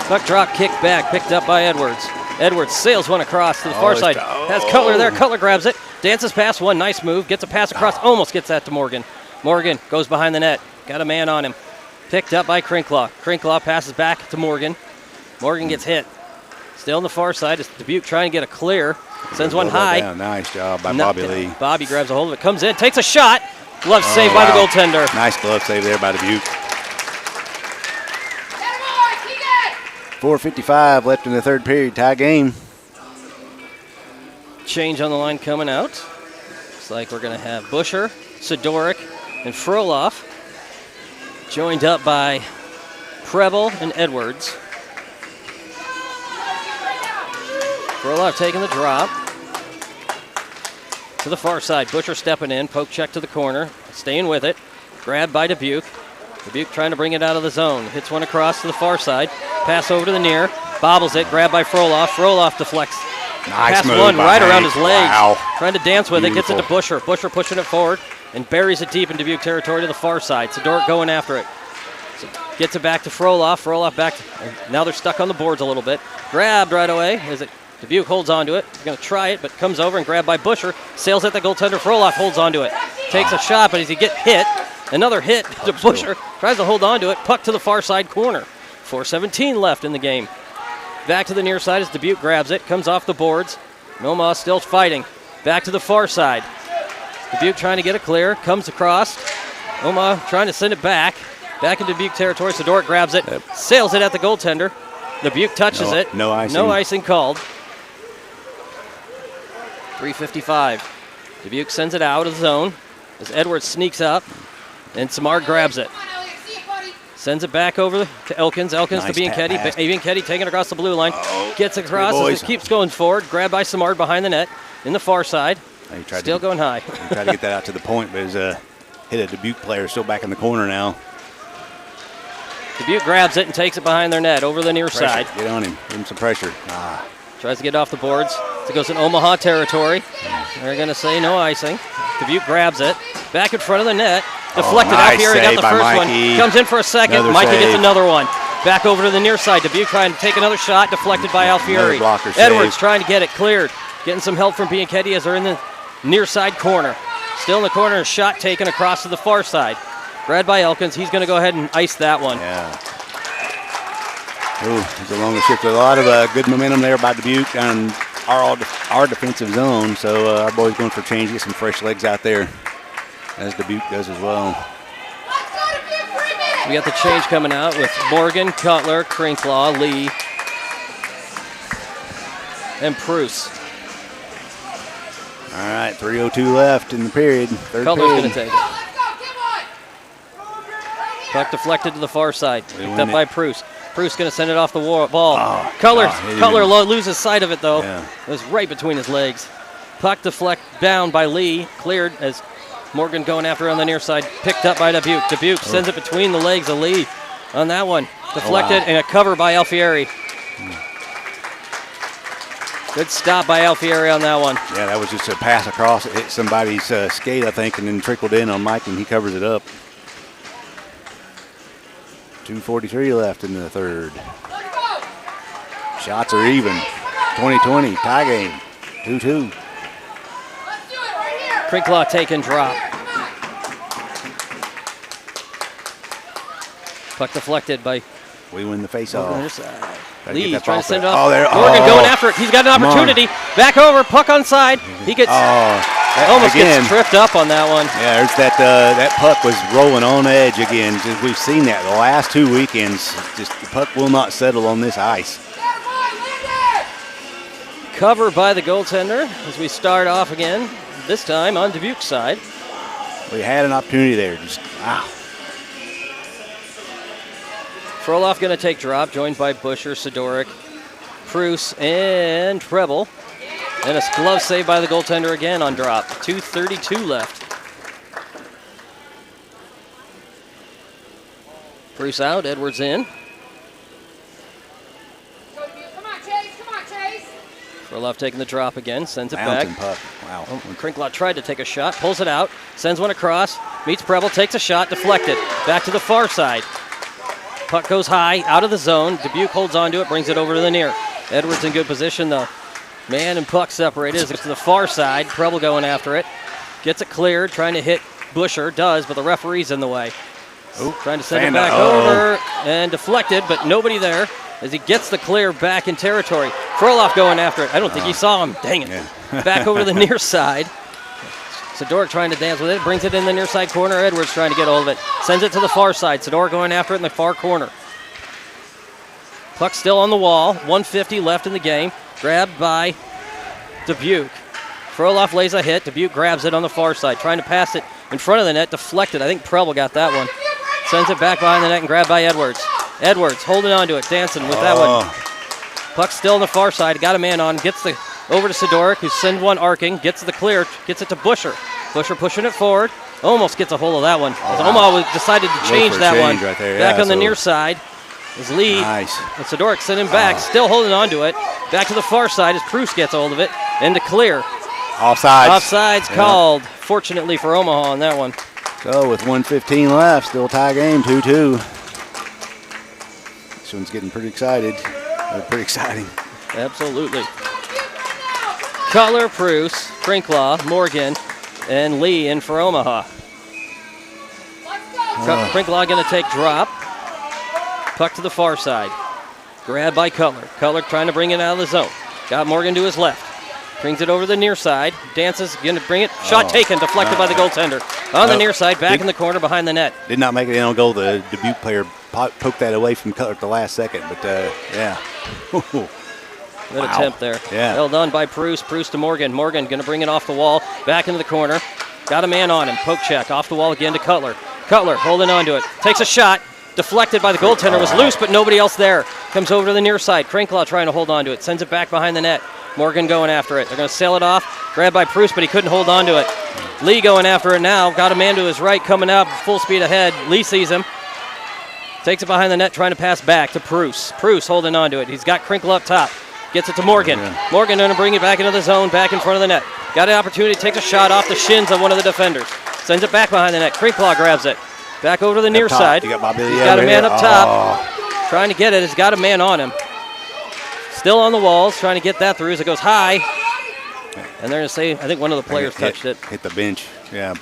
Puck drop, kick back, picked up by Edwards. Edwards sails one across to the far side. Has Cutler there. Cutler grabs it, dances past one. Nice move. Gets a pass across. Almost gets that to Morgan. Morgan goes behind the net. Got a man on him. Picked up by Crinklaw. Crinklaw passes back to Morgan. Morgan gets hit. Still on the far side. It's Dubuque trying to get a clear. Sends one high. Down. Nice job by Bobby Lee. Bobby grabs a hold of it. Comes in. Takes a shot. Glove save by the goaltender. Nice glove save there by Dubuque. 4:55 left in the third period. Tie game. Change on the line coming out. Looks like we're going to have Busher, Sidoric, and Froloff. Joined up by Preble and Edwards. Froloff taking the drop. To the far side. Busher stepping in. Poke check to the corner. Staying with it. Grabbed by Dubuque. Dubuque trying to bring it out of the zone. Hits one across to the far side. Pass over to the near. Bobbles it. Grabbed by Froloff. Froloff deflects. Nice Pass move one right Hank. around his legs. Wow. Trying to dance with Beautiful. it. Gets it to Busher. Busher pushing it forward and buries it deep in Dubuque territory to the far side. Sidoric going after it. So gets it back to Froloff. Froloff back. Now they're stuck on the boards a little bit. Grabbed right away. As it Dubuque holds onto it. He's going to try it, but comes over and grabbed by Busher. Sails at the goaltender. Froloff holds onto it. Takes a shot, but as he gets hit, another hit to Busher. Tries to hold on to it. Puck to the far side corner. 4:17 left in the game. Back to the near side as Dubuque grabs it. Comes off the boards. Omaha still fighting. Back to the far side. Dubuque trying to get it clear. Comes across. Omaha trying to send it back. Back in Dubuque territory. Sidoric grabs it. Sails it at the goaltender. Dubuque touches it. No icing. No icing called. 3:55. Dubuque sends it out of the zone as Edwards sneaks up. And Samar grabs it. Sends it back over to Elkins. Elkins Nice to Bianchetti. pass. Bianchetti taking it across the blue line. Gets across Good as it keeps going forward. Grabbed by Samard behind the net in the far side. He tried Still going high. He tried to get that out to the point, but his hit a Dubuque player still back in the corner now. Dubuque grabs it and takes it behind their net over the near side. Get on him. Give him some pressure. Tries to get off the boards. It goes in Omaha territory. They're going to say no icing. Dubuque grabs it. Back in front of the net. Deflected. Nice Alfieri got the save by first Mikey. one. Comes in for a second. Another Mikey save. gets another one. Back over to the near side. Dubuque trying to take another shot. Deflected by Alfieri. blocker Edwards save. trying to get it cleared. Getting some help from Bianchetti as they're in the near side corner. Still in the corner. A shot taken across to the far side. Grabbed by Elkins. He's going to go ahead and ice that one. Yeah. Ooh, it's a longer shift. A lot of good momentum there by Dubuque on our defensive zone. So our boys going for a change, get some fresh legs out there, as Dubuque does as well. We got the change coming out with Morgan, Cutler, Crinklaw, Lee, and Pruce. All right, 3:02 left in the period. Third Cutler's going period. to take it. Puck deflected to the far side. Picked up by Pruce. Pruce going to send it off the ball. Cutler loses sight of it, though. Yeah. It was right between his legs. Puck deflect down by Lee. Cleared as Morgan going after on the near side. Picked up by Dubuque. Dubuque sends it between the legs of Lee on that one. Deflected and a cover by Alfieri. Good stop by Alfieri on that one. Yeah, that was just a pass across. It hit somebody's skate, I think, and then trickled in on Mike, and he covers it up. 2:43 left in the third. Shots are even. 20-20, tie game. 2-2. Crinklaw take and drop. Puck deflected by We win the Over face-off. the near side. Gotta get Lee that trying ball to send it back. off. Oh, there. Morgan Oh. going after it. He's got an Come on. opportunity. Back over, puck on side. He gets almost again. gets tripped up on that one. Yeah, there's that puck was rolling on edge again. Just, we've seen that the last 2 weekends. Just the puck will not settle on this ice. Cover by the goaltender as we start off again, this time on Dubuque's side. We had an opportunity there. Just wow. Froloff going to take drop, joined by Busher, Sidoric, Prus, and Treble. And a glove save by the goaltender again on drop. 2:32 left. Prus out, Edwards in. Come on, Chase. Come on, Chase. Froloff taking the drop again, sends it Bouncing back. puck. Wow. Krinklot tried to take a shot, pulls it out, sends one across, meets Preble, takes a shot, deflected. Back to the far side. Puck goes high, out of the zone. Dubuque holds onto it, brings it over to the near. Edwards in good position, though. Man and puck separated as it gets to the far side. Preble going after it. Gets it cleared, trying to hit Busher, does, but the referee's in the way. Trying to send it back over and deflected, but nobody there as he gets the clear back in territory. Froloff going after it. I don't think he saw him. Dang it. Yeah. Back over to the near side. Sidoric trying to dance with it, brings it in the near side corner. Edwards trying to get hold of it. Sends it to the far side. Sidoric going after it in the far corner. Puck still on the wall. 1:50 left in the game. Grabbed by Dubuque. Froloff lays a hit. Dubuque grabs it on the far side. Trying to pass it in front of the net. Deflected. I think Preble got that one. Sends it back behind the net and grabbed by Edwards. Edwards holding on to it. Dancing with that one. Puck still on the far side. Got a man on. Gets the over to Sidoric, who sends one arcing. Gets the clear. Gets it to Busher. Busher pushing it forward. Almost gets a hold of that one. Omaha decided to change that one. Right there. Back on the near side is Lee. Nice. And Sidoric sent him back, still holding on to it. Back to the far side as Prus gets a hold of it. And to clear. Offsides. Offsides called, fortunately for Omaha on that one. So with 1:15 left, still tie game, 2-2. This one's getting pretty excited. Pretty exciting. Absolutely. Cutler, Prus, Crinklaw, Morgan, and Lee in for Omaha. Crinklaw going to take drop. Puck to the far side. Grabbed by Cutler. Cutler trying to bring it out of the zone. Got Morgan to his left. Brings it over to the near side. Dances, going to bring it. Shot taken, deflected by the goaltender. On the near side, back in the corner behind the net. Did not make it in on goal. The Dubuque player poked that away from Cutler at the last second, but yeah. Good attempt there. Yeah. Well done by Prus. Prus to Morgan. Morgan going to bring it off the wall. Back into the corner. Got a man on him. Poke check. Off the wall again to Cutler. Cutler holding on to it. Takes a shot. Deflected by the goaltender. Was loose, but nobody else there. Comes over to the near side. Crinklaw trying to hold on to it. Sends it back behind the net. Morgan going after it. They're going to sail it off. Grabbed by Prus, but he couldn't hold on to it. Lee going after it now. Got a man to his right coming out full speed ahead. Lee sees him. Takes it behind the net, trying to pass back to Prus. Prus holding on to it. He's got Crinkle up top. Gets it to Morgan. Morgan going to bring it back into the zone, back in front of the net. Got an opportunity, takes a shot off the shins of one of the defenders. Sends it back behind the net. Crinklaw grabs it. Back over to the near side. You got He's got a man up top. Trying to get it. He's got a man on him. Still on the walls, trying to get that through as it goes high. And they're going to say, I think one of the players touched it. Hit the bench, yeah.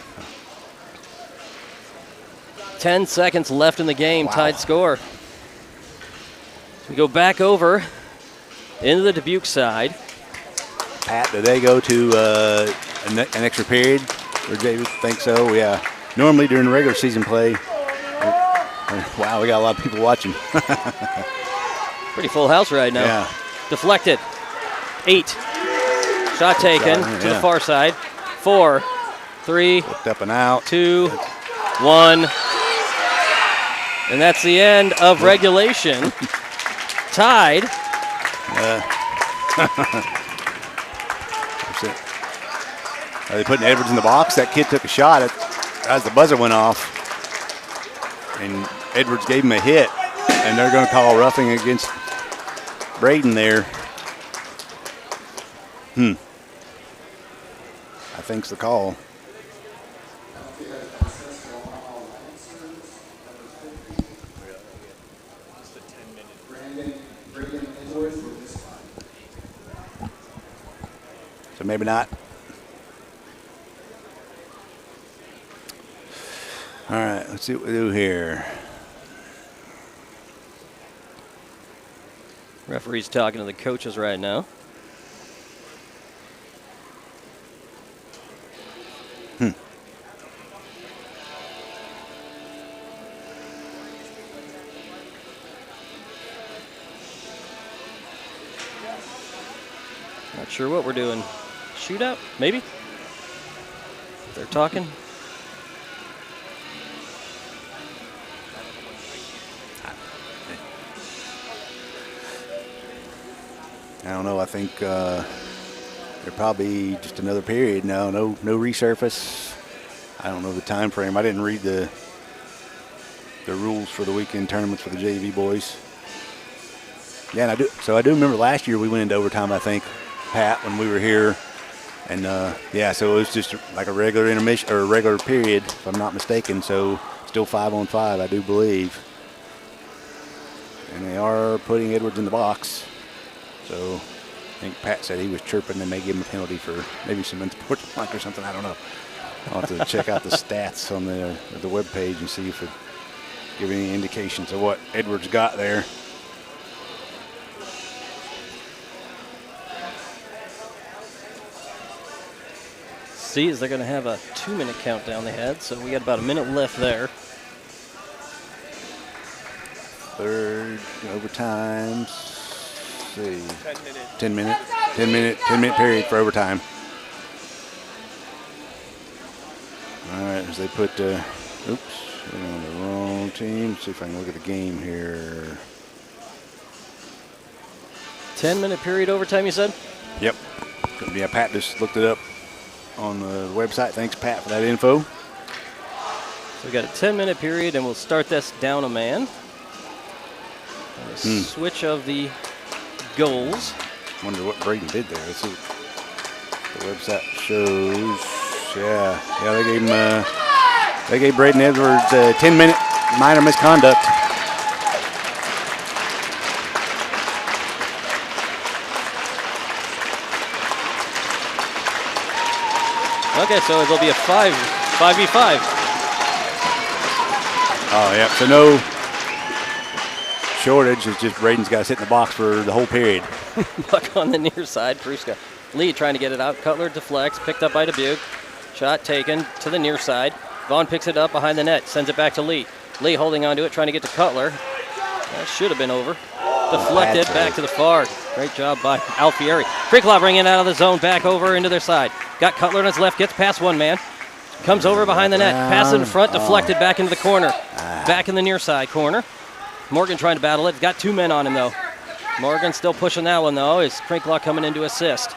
10 seconds left in the game, tied score. We go back over into the Dubuque side. Pat, did they go to an extra period? Or David think so? Yeah. Normally during regular season play. Wow, we got a lot of people watching. Pretty full house right now. Yeah. Deflected. 8. Shot taken to the far side. 4, 3, Flipped up and out. 2, 1. And that's the end of regulation. Tied. Are they putting Edwards in the box? That kid took a shot as the buzzer went off. And Edwards gave him a hit. And they're going to call roughing against Braden there. I think's the call. So maybe not. All right, let's see what we do here. Referee's talking to the coaches right now. Not sure what we're doing. Shootout, maybe? They're talking. I don't know. I think there probably just another period now. No resurface. I don't know the time frame. I didn't read the rules for the weekend tournaments for the JV boys. Yeah, and I do remember last year we went into overtime, I think, Pat, when we were here. And, so it was just like a regular intermission or a regular period, if I'm not mistaken. So still 5-on-5, I do believe. And they are putting Edwards in the box. So I think Pat said he was chirping and they give him a penalty for maybe some unsportsmanlike or something. I don't know. I'll have to check out the stats on the webpage and see if it give any indications of what Edwards got there. See, is they're going to have a 2-minute countdown they had, so we got about a minute left there. Third overtime. See, 10 minute period for overtime. All right, as they put, oops, we're on the wrong team. See if I can look at the game here. 10-minute period overtime, you said? Yep. Yeah, Pat just looked it up on the website. Thanks, Pat, for that info. So we got a 10-minute period, and we'll start this down a man. Switch of the goals. Wonder what Braden did there. Let's see. The website shows. Yeah, they gave Braden Edwards a 10-minute minor misconduct. Okay, so it'll be a 5v5. Oh, yeah. So no shortage. It's just Braden's got to sit in the box for the whole period. Puck on the near side. Pruska. Lee trying to get it out. Cutler deflects. Picked up by Dubuque. Shot taken to the near side. Vaughn picks it up behind the net. Sends it back to Lee. Lee holding onto it, trying to get to Cutler. That should have been over. Deflected back to the far. Great job by Alfieri. Krinkla bringing it out of the zone, back over into their side. Got Cutler on his left, gets past one man. Comes over behind the net. Pass in front, deflected back into the corner. Back in the near side corner. Morgan trying to battle it. Got 2 men on him, though. Morgan still pushing that one, though. Is Krinkla coming in to assist.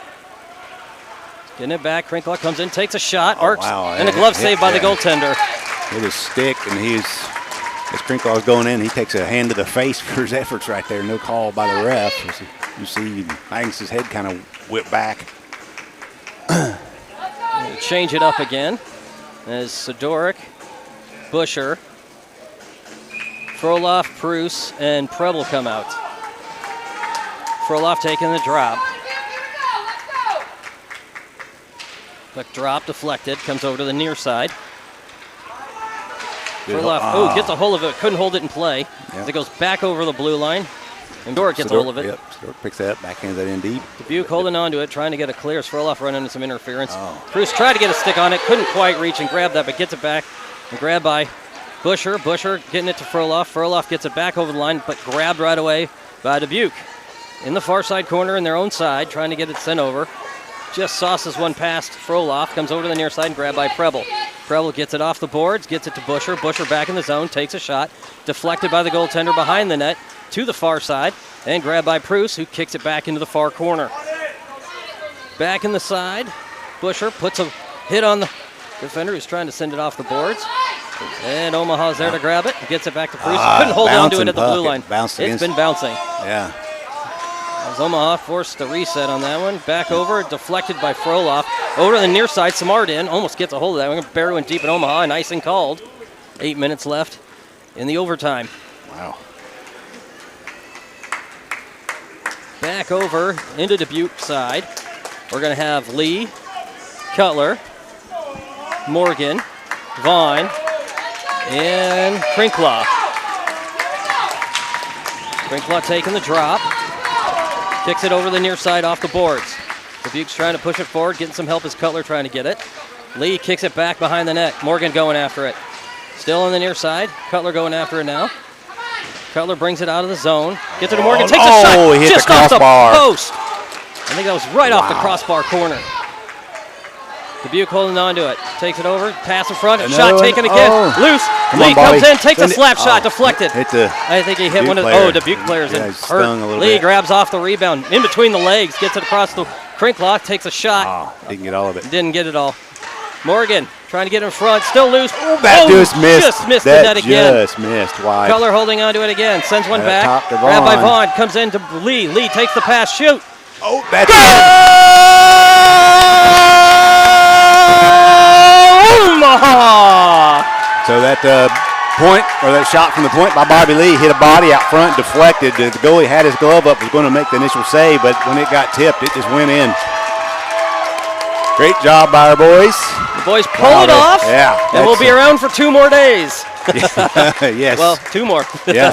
Getting it back. Krinkla comes in, takes a shot. Arcs, and a glove save by the goaltender. With his stick, and as Krinkla is going in, he takes a hand to the face for his efforts right there. No call by the ref. You see Magnus's head kind of whip back. Change it up again as Sidoric, Busher, Froloff, Preuss, and Preble come out. Froloff taking the drop. Puck drop, deflected, comes over to the near side. Froloff, gets a hold of it, couldn't hold it in play. Yep. As it goes back over the blue line. And Doric gets a hold of it. Yep, Doric picks that up, backhands that in deep. Dubuque holding on to it, trying to get a clear. Froloff running into some interference. Cruz tried to get a stick on it, couldn't quite reach and grab that, but gets it back. And grabbed by Busher. Busher getting it to Froloff. Froloff gets it back over the line, but grabbed right away by Dubuque. In the far side corner in their own side, trying to get it sent over. Just sauces one past Froloff, comes over to the near side and grabbed by Preble. Preble gets it off the boards, gets it to Busher. Busher back in the zone, takes a shot. Deflected by the goaltender behind the net to the far side. And grabbed by Preuss, who kicks it back into the far corner. Back in the side, Busher puts a hit on the defender who's trying to send it off the boards. And Omaha's there to grab it. Gets it back to Preuss. Couldn't hold on to it at the blue line. It's been bouncing. Yeah. As Omaha forced the reset on that one. Back over, deflected by Froloff. Over to the near side, Samardin almost gets a hold of that one. Barry went deep in Omaha, and icing called. 8 minutes left in the overtime. Wow. Back over into Dubuque side. We're going to have Lee, Cutler, Morgan, Vaughn, and Krinkla. Krinkla taking the drop. Kicks it over the near side off the boards. Dubuque's trying to push it forward, getting some help as Cutler trying to get it. Lee kicks it back behind the net. Morgan going after it. Still on the near side. Cutler going after it now. Cutler brings it out of the zone. Gets it to Morgan. Takes a shot. He hit just the off the crossbar. post. I think that was right off the crossbar corner. Dubuque holding on to it. Takes it over. Pass in front. Shot taken again. Loose. Lee comes in. Takes a slap shot. Deflected. I think he hit one of the Dubuque players and hurt. Lee grabs off the rebound in between the legs. Gets it across the crink block. Takes a shot. Didn't get all of it. Didn't get it all. Morgan trying to get in front. Still loose. That just missed. Just missed the net again. Just missed. Wide. Cutler holding on to it again. Sends one back. Grabbed by Vaughn. Comes into Lee. Lee takes the pass. Shoot. Oh, that's Omaha! So that point, or that shot from the point by Bobby Lee hit a body out front, deflected. The goalie had his glove up, was going to make the initial save, but when it got tipped, it just went in. Great job by our boys. The boys pull it off. Yeah. And we'll be around for 2 more days. Yes. Well, 2 more. Yeah.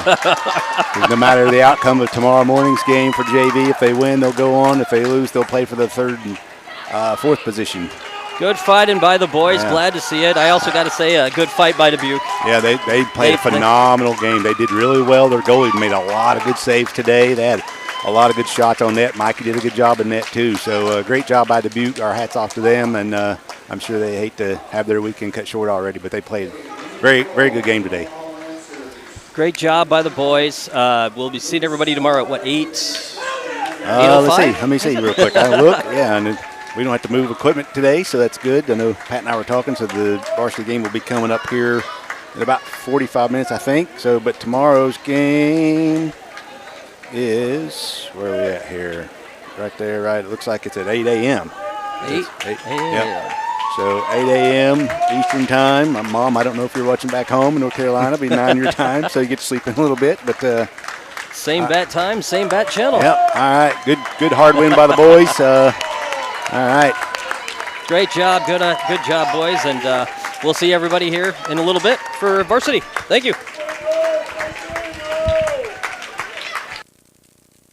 No matter the outcome of tomorrow morning's game for JV, if they win, they'll go on. If they lose, they'll play for the 3rd and 4th position. Good fighting by the boys. Yeah. Glad to see it. I also got to say a good fight by Dubuque. Yeah, they played a phenomenal game. They did really well. Their goalie made a lot of good saves today. They had a lot of good shots on net. Mikey did a good job in net, too. So great job by Dubuque. Our hats off to them. And I'm sure they hate to have their weekend cut short already, but they played very, very good game today. Great job by the boys. We'll be seeing everybody tomorrow at, 8? Let's see. Let me see real quick. I look. Yeah, and we don't have to move equipment today, so that's good. I know Pat and I were talking, so the varsity game will be coming up here in about 45 minutes, I think. So, but tomorrow's game is, where are we at here? Right there, right? It looks like it's at 8 a.m. 8 a.m. Yep. So 8 a.m. Eastern time. My mom, I don't know if you're watching back home in North Carolina, it'll be 9 your time, so you get to sleep in a little bit. But same bat time, same bat channel. Yep. All right. Good hard win by the boys. All right. Great job. Good job, boys. And we'll see everybody here in a little bit for varsity. Thank you.